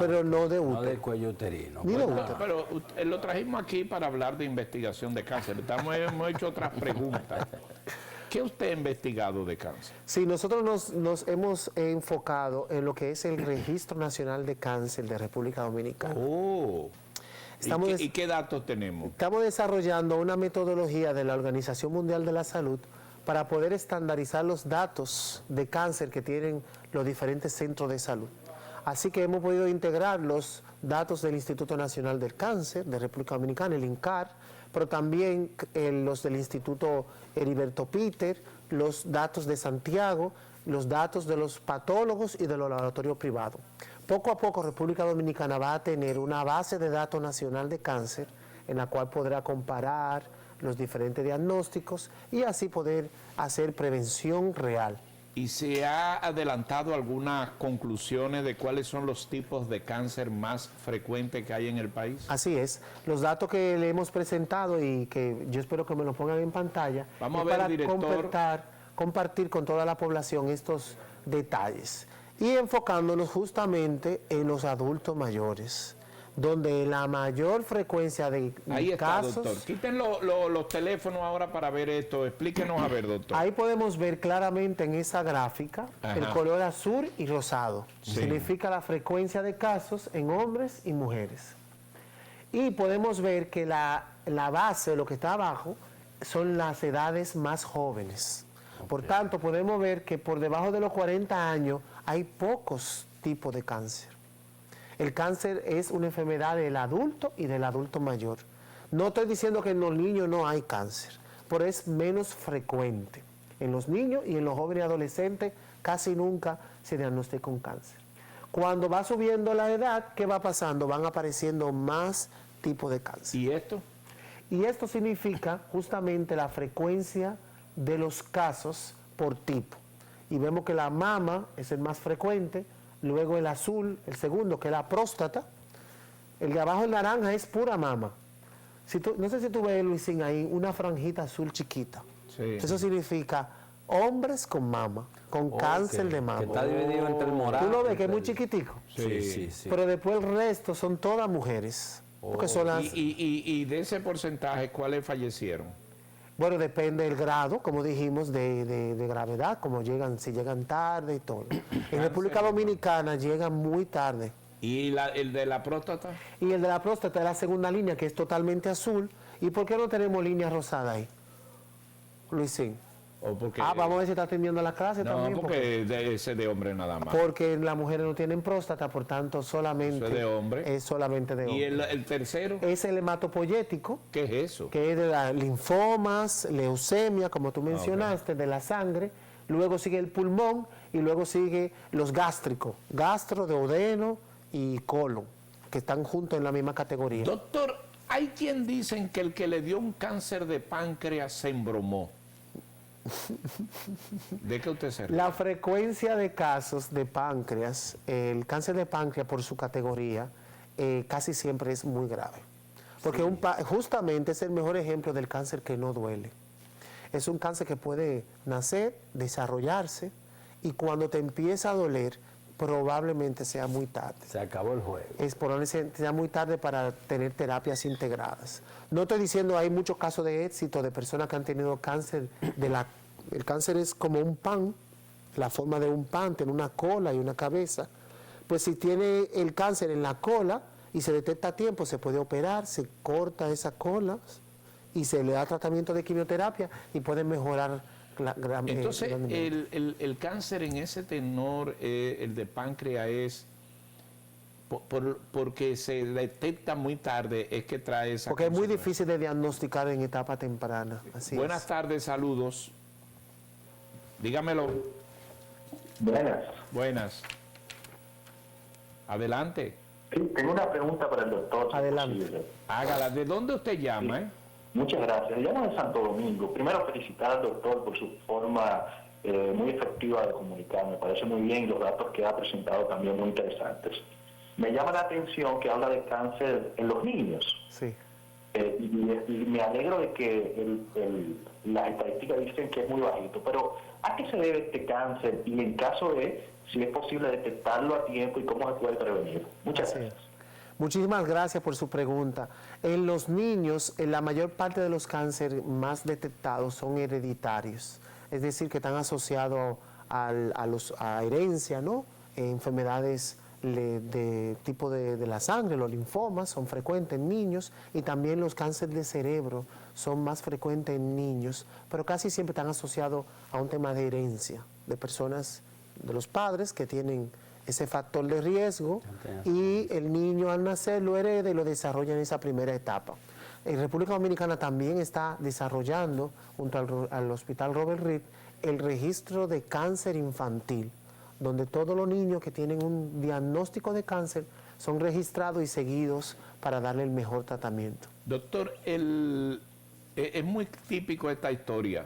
pero no de útero. No de cuello uterino. Ni de Pues, útero. Pero lo trajimos aquí para hablar de investigación de cáncer. Hemos hecho otras preguntas. ¿Qué usted ha investigado de cáncer? Sí, nosotros nos hemos enfocado en lo que es el Registro Nacional de Cáncer de República Dominicana. Oh. Estamos ¿Y qué datos tenemos? Estamos desarrollando una metodología de la Organización Mundial de la Salud para poder estandarizar los datos de cáncer que tienen los diferentes centros de salud. Así que hemos podido integrar los datos del Instituto Nacional del Cáncer de República Dominicana, el INCAR, pero también los del Instituto Heriberto Peter, los datos de Santiago, los datos de los patólogos y de los laboratorios privados. Poco a poco República Dominicana va a tener una base de datos nacional de cáncer en la cual podrá comparar los diferentes diagnósticos y así poder hacer prevención real. ¿Y se ha adelantado algunas conclusiones de cuáles son los tipos de cáncer más frecuentes que hay en el país? Así es, los datos que le hemos presentado y que yo espero que me los pongan en pantalla, Vamos es a ver, para director. compartir con toda la población estos detalles y enfocándonos justamente en los adultos mayores, donde la mayor frecuencia de Ahí está, casos... doctor. Quiten los teléfonos ahora para ver esto. Explíquenos a ver, doctor. Ahí podemos ver claramente en esa gráfica Ajá. el color azul y rosado. Sí. Significa la frecuencia de casos en hombres y mujeres. Y podemos ver que la base, lo que está abajo, son las edades más jóvenes. Por tanto, podemos ver que por debajo de los 40 años hay pocos tipos de cáncer. El cáncer es una enfermedad del adulto y del adulto mayor. No estoy diciendo que en los niños no hay cáncer, pero es menos frecuente. En los niños y en los jóvenes y adolescentes casi nunca se diagnostica un cáncer. Cuando va subiendo la edad, ¿qué va pasando? Van apareciendo más tipos de cáncer. ¿Y esto? Y esto significa justamente la frecuencia de los casos por tipo. Y vemos que la mama es el más frecuente, luego el azul, el segundo, que es la próstata. El de abajo, el naranja, es pura mama. No sé si tú ves, Luisín, ahí una franjita azul chiquita. Sí. Eso significa hombres con mama, con cáncer de mama. Que está dividido entre el morado. Tú lo ves que es muy chiquitico. Sí. Pero después el resto son todas mujeres. Porque son las... Y de ese porcentaje, ¿cuáles fallecieron? Bueno, depende del grado, como dijimos, de gravedad, como llegan, si llegan tarde y todo. En República Dominicana llegan muy tarde. ¿Y el de la próstata? Y el de la próstata es la segunda línea, que es totalmente azul. ¿Y por qué no tenemos línea rosada ahí, Luisín? ¿O porque, Vamos a ver si está atendiendo la clase no, también. porque ese de hombre nada más. Porque las mujeres no tienen próstata, por tanto, solamente Eso es de hombre. es solamente de hombre. ¿Y el tercero? Es el hematopoyético, ¿Qué es eso? que es de las linfomas, leucemia, como tú mencionaste, de la sangre. Luego sigue el pulmón y luego sigue los gástricos, gastro, duodeno y colon, que están juntos en la misma categoría. Doctor, hay quien dicen que el que le dio un cáncer de páncreas se embromó. ¿De qué usted se ríe? La frecuencia de casos de páncreas, el cáncer de páncreas por su categoría, casi siempre es muy grave. Porque justamente es el mejor ejemplo del cáncer que no duele. Es un cáncer que puede nacer, desarrollarse, y cuando te empieza a doler, probablemente sea muy tarde. Se acabó el juego. Es probablemente sea muy tarde para tener terapias integradas. No estoy diciendo, hay muchos casos de éxito de personas que han tenido cáncer el cáncer es como un pan, la forma de un pan, tiene una cola y una cabeza. Pues si tiene el cáncer en la cola y se detecta a tiempo, se puede operar, se corta esa cola y se le da tratamiento de quimioterapia y puede mejorar. Entonces, el cáncer en ese tenor, el de páncreas, es porque se detecta muy tarde, es que trae esa Porque es muy consecuencia. difícil de diagnosticar en etapa temprana. Así Buenas es. tardes, saludos. Dígamelo. Buenas. Buenas. Adelante. Sí, tengo una pregunta para el doctor. si es Adelante. posible. Hágala. ¿De dónde usted llama? Muchas gracias. Llamo de Santo Domingo. Primero, felicitar al doctor por su forma muy efectiva de comunicar. Me parece muy bien y los datos que ha presentado también muy interesantes. Me llama la atención que habla de cáncer en los niños. Sí. Y me alegro de que las estadísticas dicen que es muy bajito, pero ¿a qué se debe este cáncer? Y en caso de, si es posible detectarlo a tiempo y cómo se puede prevenir. Muchas Así gracias. es. Muchísimas gracias por su pregunta. En los niños, la mayor parte de los cánceres más detectados son hereditarios, es decir, que están asociados a herencia, ¿no? Enfermedades de tipo de la sangre, los linfomas son frecuentes en niños y también los cánceres de cerebro son más frecuentes en niños, pero casi siempre están asociados a un tema de herencia, de personas, de los padres que tienen ese factor de riesgo y el niño al nacer lo hereda y lo desarrolla en esa primera etapa. En República Dominicana también está desarrollando, junto al Hospital Robert Reed, el registro de cáncer infantil, donde todos los niños que tienen un diagnóstico de cáncer son registrados y seguidos para darle el mejor tratamiento. Doctor, es muy típico esta historia.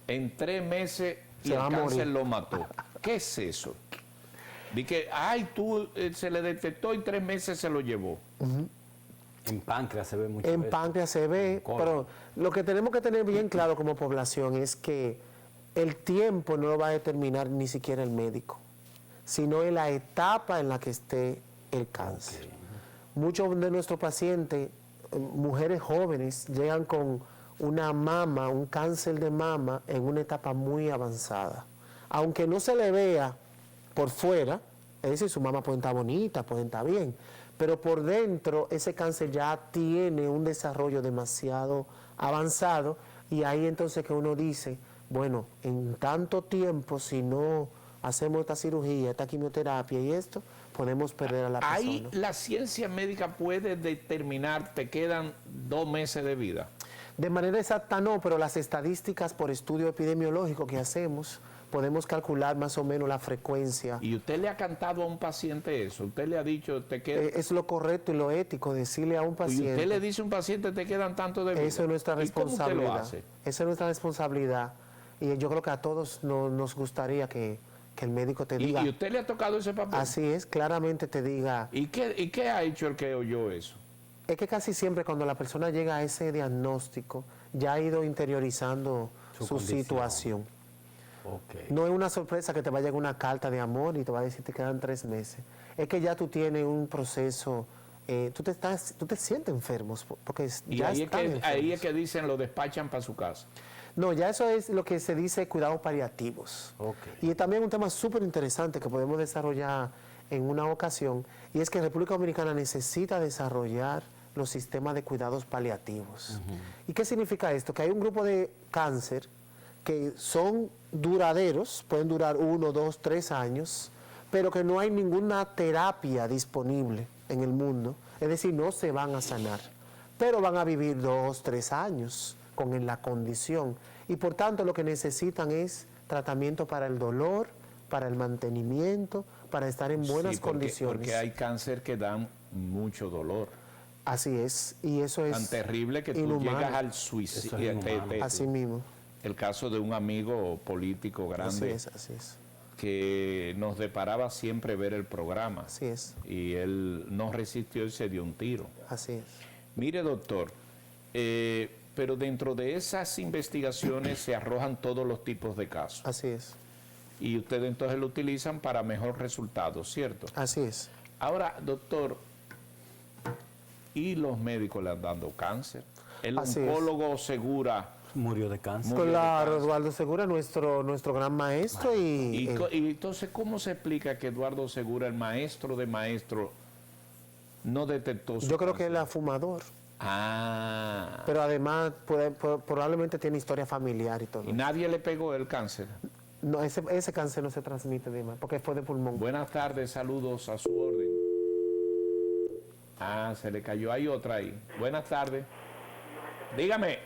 En 3 meses y Se el va a cáncer morir. lo mató. ¿Qué es eso? Di que, se le detectó y 3 meses se lo llevó. En páncreas se ve mucho. En páncreas se ve, colon. pero lo que tenemos que tener bien claro como población es que el tiempo no lo va a determinar ni siquiera el médico, sino en la etapa en la que esté el cáncer. Muchos de nuestros pacientes, mujeres jóvenes, llegan con una mama, un cáncer de mama en una etapa muy avanzada. Aunque no se le vea por fuera, es decir, su mama puede estar bonita, puede estar bien, pero por dentro ese cáncer ya tiene un desarrollo demasiado avanzado y ahí entonces que uno dice, bueno, en tanto tiempo si no hacemos esta cirugía, esta quimioterapia y esto, podemos perder a la Ahí persona. la ciencia médica puede determinar, te quedan 2 meses de vida. De manera exacta no, pero las estadísticas por estudio epidemiológico que hacemos, podemos calcular más o menos la frecuencia. Y usted le ha cantado a un paciente eso, usted le ha dicho, te queda... Es lo correcto y lo ético decirle a un y paciente. usted le dice a un paciente, te quedan tanto de vida. Eso es nuestra ¿Y cómo usted lo responsabilidad. hace? Esa es nuestra responsabilidad. Y yo creo que a todos nos gustaría que el médico te diga. ¿Y usted le ha tocado ese papel? Así es, claramente te diga. ¿Y qué ha hecho el que oyó eso? Es que casi siempre cuando la persona llega a ese diagnóstico, ya ha ido interiorizando su condición. situación. Ok. No es una sorpresa que te va a llegar una carta de amor y te va a decir te quedan 3 meses. Es que ya tú tienes un proceso, tú te sientes enfermo, porque Y ya ahí están es enfermos. que dicen, lo despachan para su casa. No, ya eso es lo que se dice cuidados paliativos. Ok. Y también un tema súper interesante que podemos desarrollar en una ocasión, y es que República Dominicana necesita desarrollar los sistemas de cuidados paliativos. ¿Y qué significa esto? Que hay un grupo de cáncer que son duraderos, pueden durar 1, 2, 3 años, pero que no hay ninguna terapia disponible en el mundo, es decir, no se van a sanar, pero van a vivir 2, 3 años con la condición y por tanto lo que necesitan es tratamiento para el dolor, para el mantenimiento, para estar en buenas Sí, porque, condiciones. porque hay cáncer que dan mucho dolor. Así es, y eso es Tan terrible que tú inhumano. llegas al suicidio. Eso es inhumano. Así mismo, El caso de un amigo político grande así es, que nos deparaba siempre ver el programa. así es, Y él no resistió y se dio un tiro. así es. Mire, doctor, pero dentro de esas investigaciones se arrojan todos los tipos de casos. Así es, Y ustedes entonces lo utilizan para mejor resultado, ¿cierto? así es. Ahora, doctor, ¿y los médicos le han dado cáncer? ¿El Así es. oncólogo asegura? Murió de cáncer. Murió de Claro, cáncer. Eduardo Segura, nuestro gran maestro Y entonces, ¿cómo se explica que Eduardo Segura, el maestro de maestros, no detectó su yo creo que cáncer? él es fumador, Ah. pero además probablemente tiene historia familiar y todo. Y nadie le pegó el cáncer. No, ese cáncer no se transmite, Dima, porque fue de pulmón. Buenas tardes, saludos a su orden. Ah, se le cayó. Hay otra ahí. Buenas tardes. Dígame.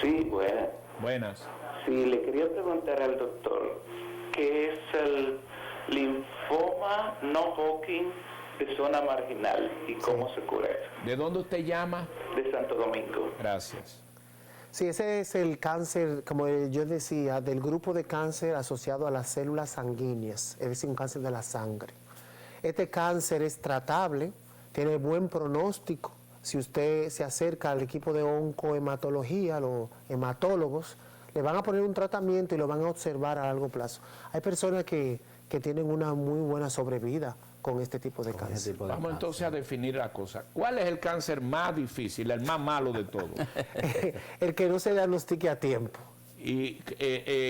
Sí, bueno. Buenas. Sí, le quería preguntar al doctor qué es el linfoma no Hodgkin de zona marginal y cómo se cura eso. ¿De dónde usted llama? De Santo Domingo. Gracias. Sí, ese es el cáncer, como yo decía, del grupo de cáncer asociado a las células sanguíneas, es decir, un cáncer de la sangre. Este cáncer es tratable, tiene buen pronóstico si usted se acerca al equipo de oncohematología, los hematólogos, le van a poner un tratamiento y lo van a observar a largo plazo. Hay personas que tienen una muy buena sobrevida con este tipo de cáncer. Vamos entonces a definir la cosa. ¿Cuál es el cáncer más difícil, el más malo de todos? El que no se diagnostique a tiempo. ¿Y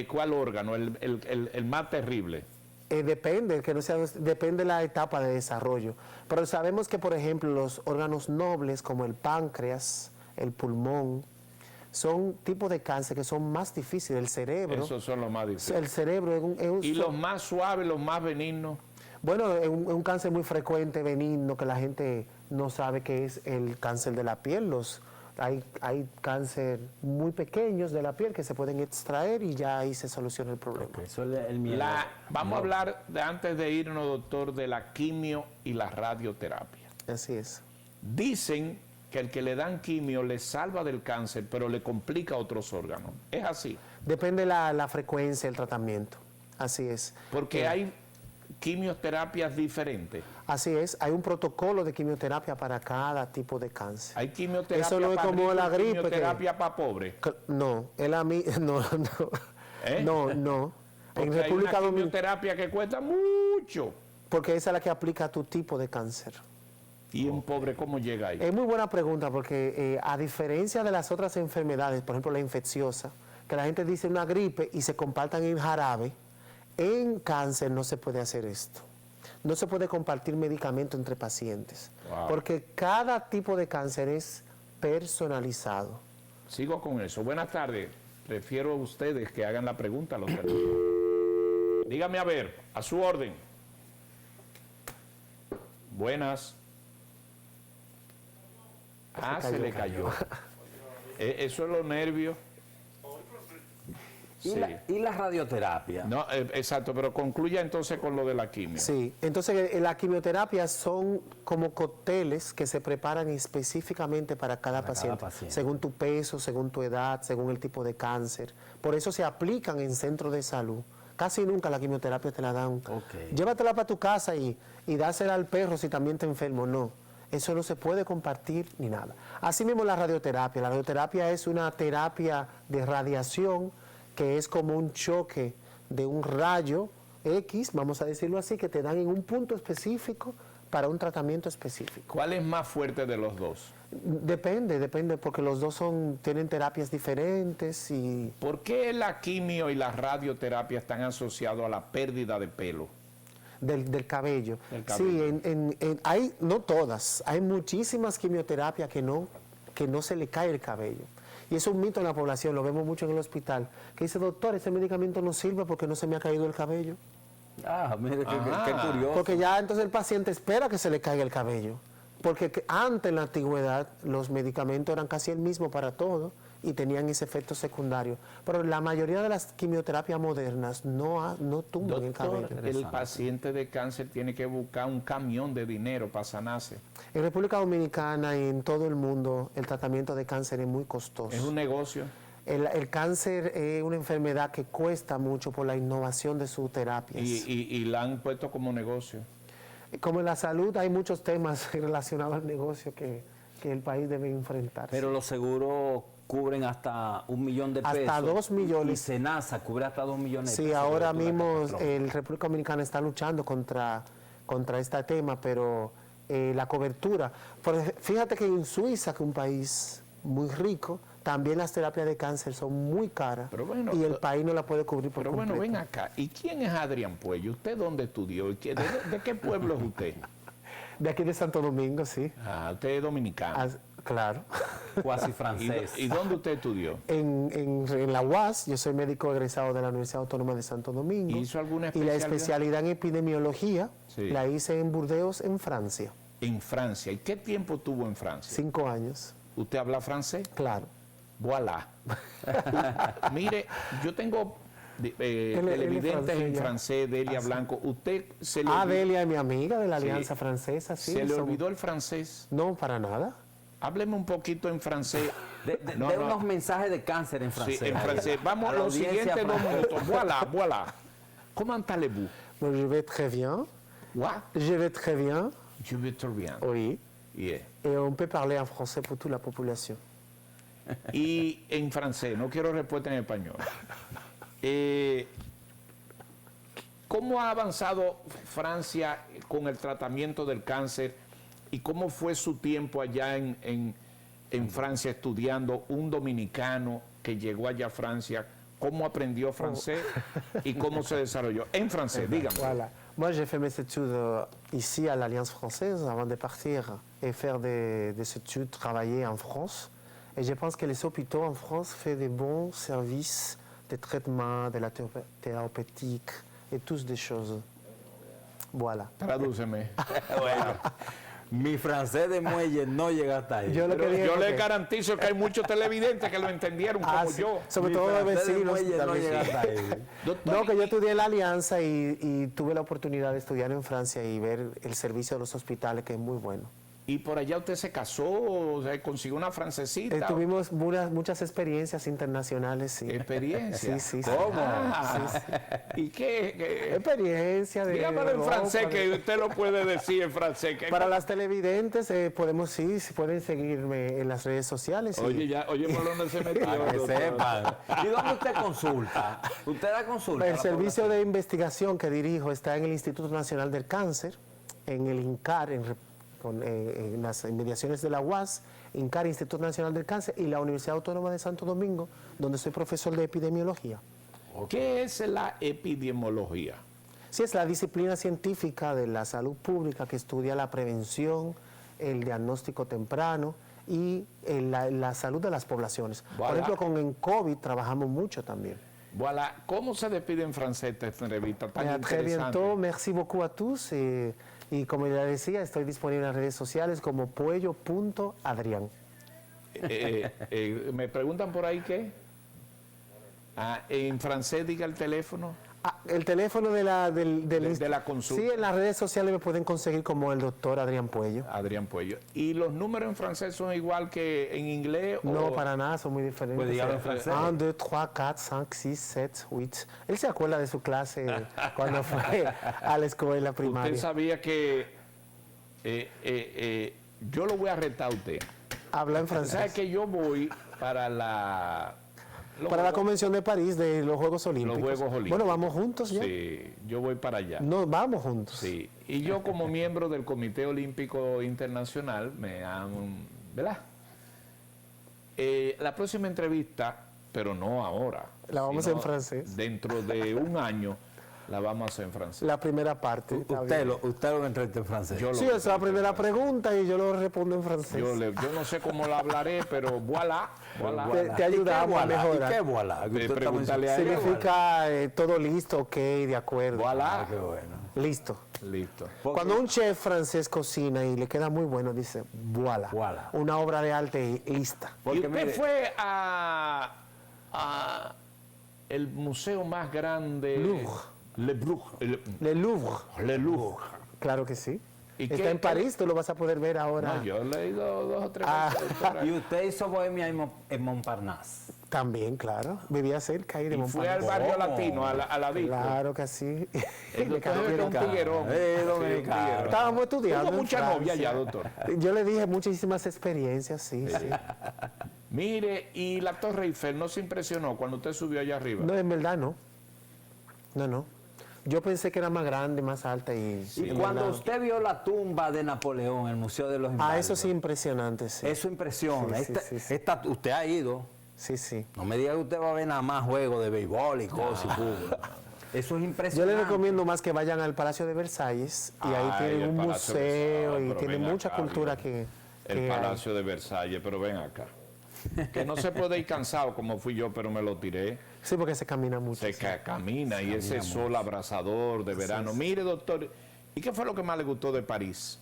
cuál órgano, el más terrible? Depende, el que no sea, depende de la etapa de desarrollo. Pero sabemos que, por ejemplo, los órganos nobles como el páncreas, el pulmón, son tipos de cáncer que son más difíciles. El cerebro. Esos son los más difíciles. El cerebro ¿Y los más suaves, los más benignos? Bueno, es un cáncer muy frecuente, benigno, que la gente no sabe que es el cáncer de la piel. Hay cáncer muy pequeños de la piel que se pueden extraer y ya ahí se soluciona el problema. Okay, eso es el miedo. Vamos a hablar, antes de irnos, doctor, de la quimio y la radioterapia. Así es. Dicen que el que le dan quimio le salva del cáncer, pero le complica otros órganos. ¿Es así? Depende la frecuencia del tratamiento. Así es. Porque hay quimioterapias diferentes. Así es, hay un protocolo de quimioterapia para cada tipo de cáncer. Hay quimioterapia Eso no es para como ricos, la gripe. quimioterapia para pobres. No, no. ¿Eh? No. Porque En República hay una Dominicana, quimioterapia que cuesta mucho. porque esa es la que aplica a tu tipo de cáncer. ¿Y un pobre cómo llega ahí? Es muy buena pregunta porque a diferencia de las otras enfermedades, por ejemplo la infecciosa, que la gente dice una gripe y se compartan en jarabe, en cáncer no se puede hacer esto. No se puede compartir medicamento entre pacientes, Wow. porque cada tipo de cáncer es personalizado. Sigo con eso. Buenas tardes. Prefiero a ustedes que hagan la pregunta a los técnicos. Dígame a ver, a su orden. Buenas. Se le cayó. Eso es los nervios. ¿Y, Sí. y la radioterapia? No, exacto, pero concluya entonces con lo de la quimio. Sí, entonces la quimioterapia son como cócteles que se preparan específicamente para cada paciente, según tu peso, según tu edad, según el tipo de cáncer. Por eso se aplican en centros de salud. Casi nunca la quimioterapia te la dan. Llévatela para tu casa y dásela al perro si también te enfermo. No, eso no se puede compartir ni nada. Así mismo la radioterapia. La radioterapia es una terapia de radiación que es como un choque de un rayo X, vamos a decirlo así, que te dan en un punto específico para un tratamiento específico. ¿Cuál es más fuerte de los dos? Depende, porque los dos tienen terapias diferentes y... ¿Por qué la quimio y la radioterapia están asociados a la pérdida de pelo? Del cabello. Del cabello. Sí, hay, no todas, hay muchísimas quimioterapias que no se le cae el cabello. Y es un mito en la población, lo vemos mucho en el hospital, que dice, doctor, ese medicamento no sirve porque no se me ha caído el cabello. Mire, qué curioso. Porque ya entonces el paciente espera que se le caiga el cabello. Porque antes en la antigüedad los medicamentos eran casi el mismo para todo y tenían ese efecto secundario. Pero la mayoría de las quimioterapias modernas no tumban el cabello. El paciente de cáncer tiene que buscar un camión de dinero para sanarse. En República Dominicana y en todo el mundo el tratamiento de cáncer es muy costoso. Es un negocio. El cáncer es una enfermedad que cuesta mucho por la innovación de sus terapias. Y la han puesto como negocio. Como en la salud hay muchos temas relacionados al negocio que el país debe enfrentar. Pero los seguros cubren hasta 1 millón de pesos. Hasta 2 millones. Y SENASA cubre hasta 2 millones de Sí, pesos. ahora mismo el República Dominicana está luchando contra este tema, pero la cobertura... Fíjate que en Suiza, que es un país muy rico, también las terapias de cáncer son muy caras y el país no la puede cubrir por completo. Pero bueno, ven acá. ¿Y quién es Adrián Puello? ¿Usted dónde estudió? ¿De qué pueblo es usted? De aquí de Santo Domingo, sí. Usted es dominicano. Claro. Cuasi francés. ¿Y dónde usted estudió? En la UAS, yo soy médico egresado de la Universidad Autónoma de Santo Domingo. ¿Hizo alguna Y especialidad? la especialidad en epidemiología la hice en Burdeos, en Francia. En Francia. ¿Y qué tiempo tuvo en Francia? 5 años. ¿Usted habla francés? Claro. Voilà. Mire, yo tengo televidentes en francés, Delia Blanco. ¿Usted se le olvidó? Delia es mi amiga de la Alianza Francesa, sí. ¿Se le olvidó el francés? No, para nada. Hábleme un poquito en francés. De unos mensajes de cáncer en francés. Sí, en francés. Vamos a los siguientes 2 minutos. Voilà. ¿Comment allez-vous? Je vais très bien. What? Je vais très bien. Je vais très bien. Oui. Yeah. Et on peut parler en français pour toute la population. Y en francés, no quiero respuesta en español. ¿Cómo ha avanzado Francia con el tratamiento del cáncer y cómo fue su tiempo allá en Francia estudiando un dominicano que llegó allá a Francia? ¿Cómo aprendió francés y cómo se desarrolló? En francés, dígame. Voilà. Moi, j'ai fait mes études ici à l'Alliance française avant de partir et faire des études, travailler en France. Et je pense que les hôpitaux en France font de bons services de traitement, de la thérapeutique et tous des choses. Voilà. Tradúceme. Bueno, mi francés de muelle no llega hasta ahí. Yo lo que Pero dije yo fue le que- garantizo que hay muchos televidentes que lo entendieron como sí, yo. sobre Mi todo los francés de vecinos. muelle tal no vez llega sí. hasta ahí. Doctor, No, que yo estudié en la Alianza y tuve la oportunidad de estudiar en Francia y ver el servicio de los hospitales, que es muy bueno. ¿Y por allá usted se casó, o sea, consiguió una francesita? Tuvimos muchas experiencias internacionales, sí. Experiencia. Sí, sí, sí. ¿Cómo? Sí, sí. ¿Y qué? Experiencia de... Dígamelo en ropa, francés, de- que usted lo puede decir en francés. Para las televidentes, podemos, sí, pueden seguirme en las redes sociales. y- Oye, ya, oye, por dónde se metió. Para que doctor. sepan. ¿Y dónde usted consulta? ¿Usted da consulta? El servicio de investigación que dirijo está en el Instituto Nacional del Cáncer, en el INCAR, en las inmediaciones de la UAS, INCAR, Instituto Nacional del Cáncer, y la Universidad Autónoma de Santo Domingo, donde soy profesor de epidemiología. ¿Qué es la epidemiología? Sí, es la disciplina científica de la salud pública que estudia la prevención, el diagnóstico temprano y la salud de las poblaciones. Voilà. Por ejemplo, con el COVID trabajamos mucho también. Voilà. ¿Cómo se despide en francés esta entrevista tan Très interesante? bientôt, merci beaucoup a tous. Y como ya decía, estoy disponible en las redes sociales como puello.adrián. Me preguntan por ahí qué. En francés diga el teléfono. El teléfono de la consulta. Sí, en las redes sociales me pueden conseguir como el doctor Adrián Puello. Adrián Puello. ¿Y los números en francés son igual que en inglés? No, o- para nada, son muy diferentes. Pues dígalo en francés. 1, 2, 3, 4, 5, 6, 7, 8. Él se acuerda de su clase cuando fue a la escuela primaria. Usted sabía que yo lo voy a retar a usted. Habla en ¿Sabe francés. que yo voy para la... los Para la Juegos- Convención de París de los Juegos Olímpicos. Juegos Olímpicos. Bueno, vamos juntos ya. Sí, yo voy para allá. No, vamos juntos. Sí, y yo como miembro del Comité Olímpico Internacional me han, ¿verdad? La próxima entrevista, pero no ahora. La vamos sino en francés. Dentro de un año la vamos a hacer en francés. La primera parte. está Usted bien. lo entrevista en francés. Yo lo- Sí, esa es la primera pregunta y yo lo respondo en francés. Yo no sé cómo la hablaré, pero voilà, voilà. Te ayudamos a mejorar. ¿Y qué voilà? Que usted está Pregúntale a él. Significa todo listo, ok, de acuerdo. Voilà. Qué bueno. Listo. Listo. Porque- Cuando un chef francés cocina y le queda muy bueno, dice, voilà. Voilà. Una obra de arte lista. ¿Y Porque usted mire, fue a el museo más grande? Louvre. Le Louvre. Le Louvre. Le Louvre. Claro que sí. ¿Y Está qué- en París, tú lo vas a poder ver ahora. No, yo he ido 2 o 3 Ah. veces. doctora. y usted hizo bohemia en Montparnasse. También, claro. Vivía cerca ahí de Y fue al Montparnasse. barrio ¿Cómo? latino, a la disco. Claro que sí. El doctor es un tiguerón. dominicano. Sí, un Estábamos estudiando. Tuvo en mucha Francia. novia ya, doctor. Yo le dije muchísimas experiencias, sí, sí. Mire, y la Torre Eiffel no se impresionó cuando usted subió allá arriba. No, en verdad no. No. Yo pensé que era más grande, más alta y... Y en cuando verdad- usted vio la tumba de Napoleón en el Museo de los Inválidos. eso sí, impresionante, sí. Eso impresiona. Sí, sí, sí. Usted ha ido. Sí. No me diga que usted va a ver nada más juegos de béisbol y cosas y fútbol. Eso es Yo impresionante. les recomiendo más que vayan al Palacio de Versalles y ahí Ay, tienen el un Palacio de museo Versalles, y pero tienen ven mucha acá, cultura Dios. que El hay. Palacio de Versalles, pero ven acá. Que no se puede ir cansado como fui yo, pero me lo tiré. Sí, porque se camina mucho. Se camina y ese sol abrasador de verano. Mire, doctor, ¿y qué fue lo que más le gustó de París?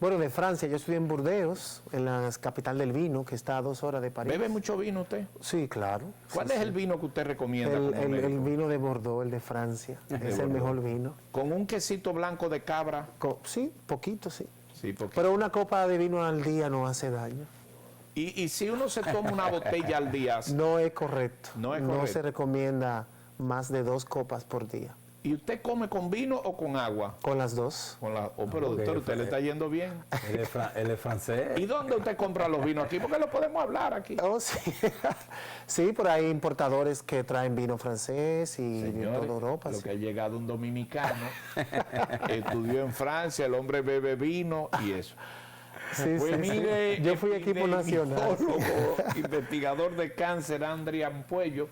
Bueno, de Francia, yo estudié en Burdeos, en la capital del vino, que está a 2 horas de París. ¿Bebe mucho vino usted? Sí, claro. ¿Cuál Sí, es sí. el vino que usted recomienda? El, como el médico? vino de Bordeaux, el de Francia. Es el mejor vino. Con un quesito blanco de cabra. Sí, poquito, sí. Sí, porque... Pero una copa de vino al día no hace daño. Y si uno se toma una botella al día, No es correcto. No es correcto. se recomienda más de 2 copas por día. ¿Y usted come con vino o con agua? Con las dos. Pero doctor, usted le está yendo bien. Él es francés. ¿Y dónde usted compra los vinos aquí? Porque lo podemos hablar aquí. Oh, sí. Sí, por ahí hay importadores que traen vino francés y de Señores, toda Europa. lo Sí. que ha llegado un dominicano, estudió en Francia, el hombre bebe vino y eso. Sí, Pues sí, sí. mire, Yo fui equipo nacional. epidemiólogo, investigador de cáncer, Adrián Puello.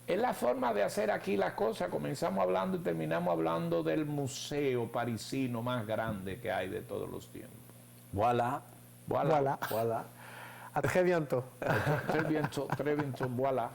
Es la forma de hacer aquí las cosas. Comenzamos hablando y terminamos hablando del museo parisino más grande que hay de todos los tiempos. Voilà. Voilà. Voilà. Voilà. A très bientôt. Très bientôt, voilà.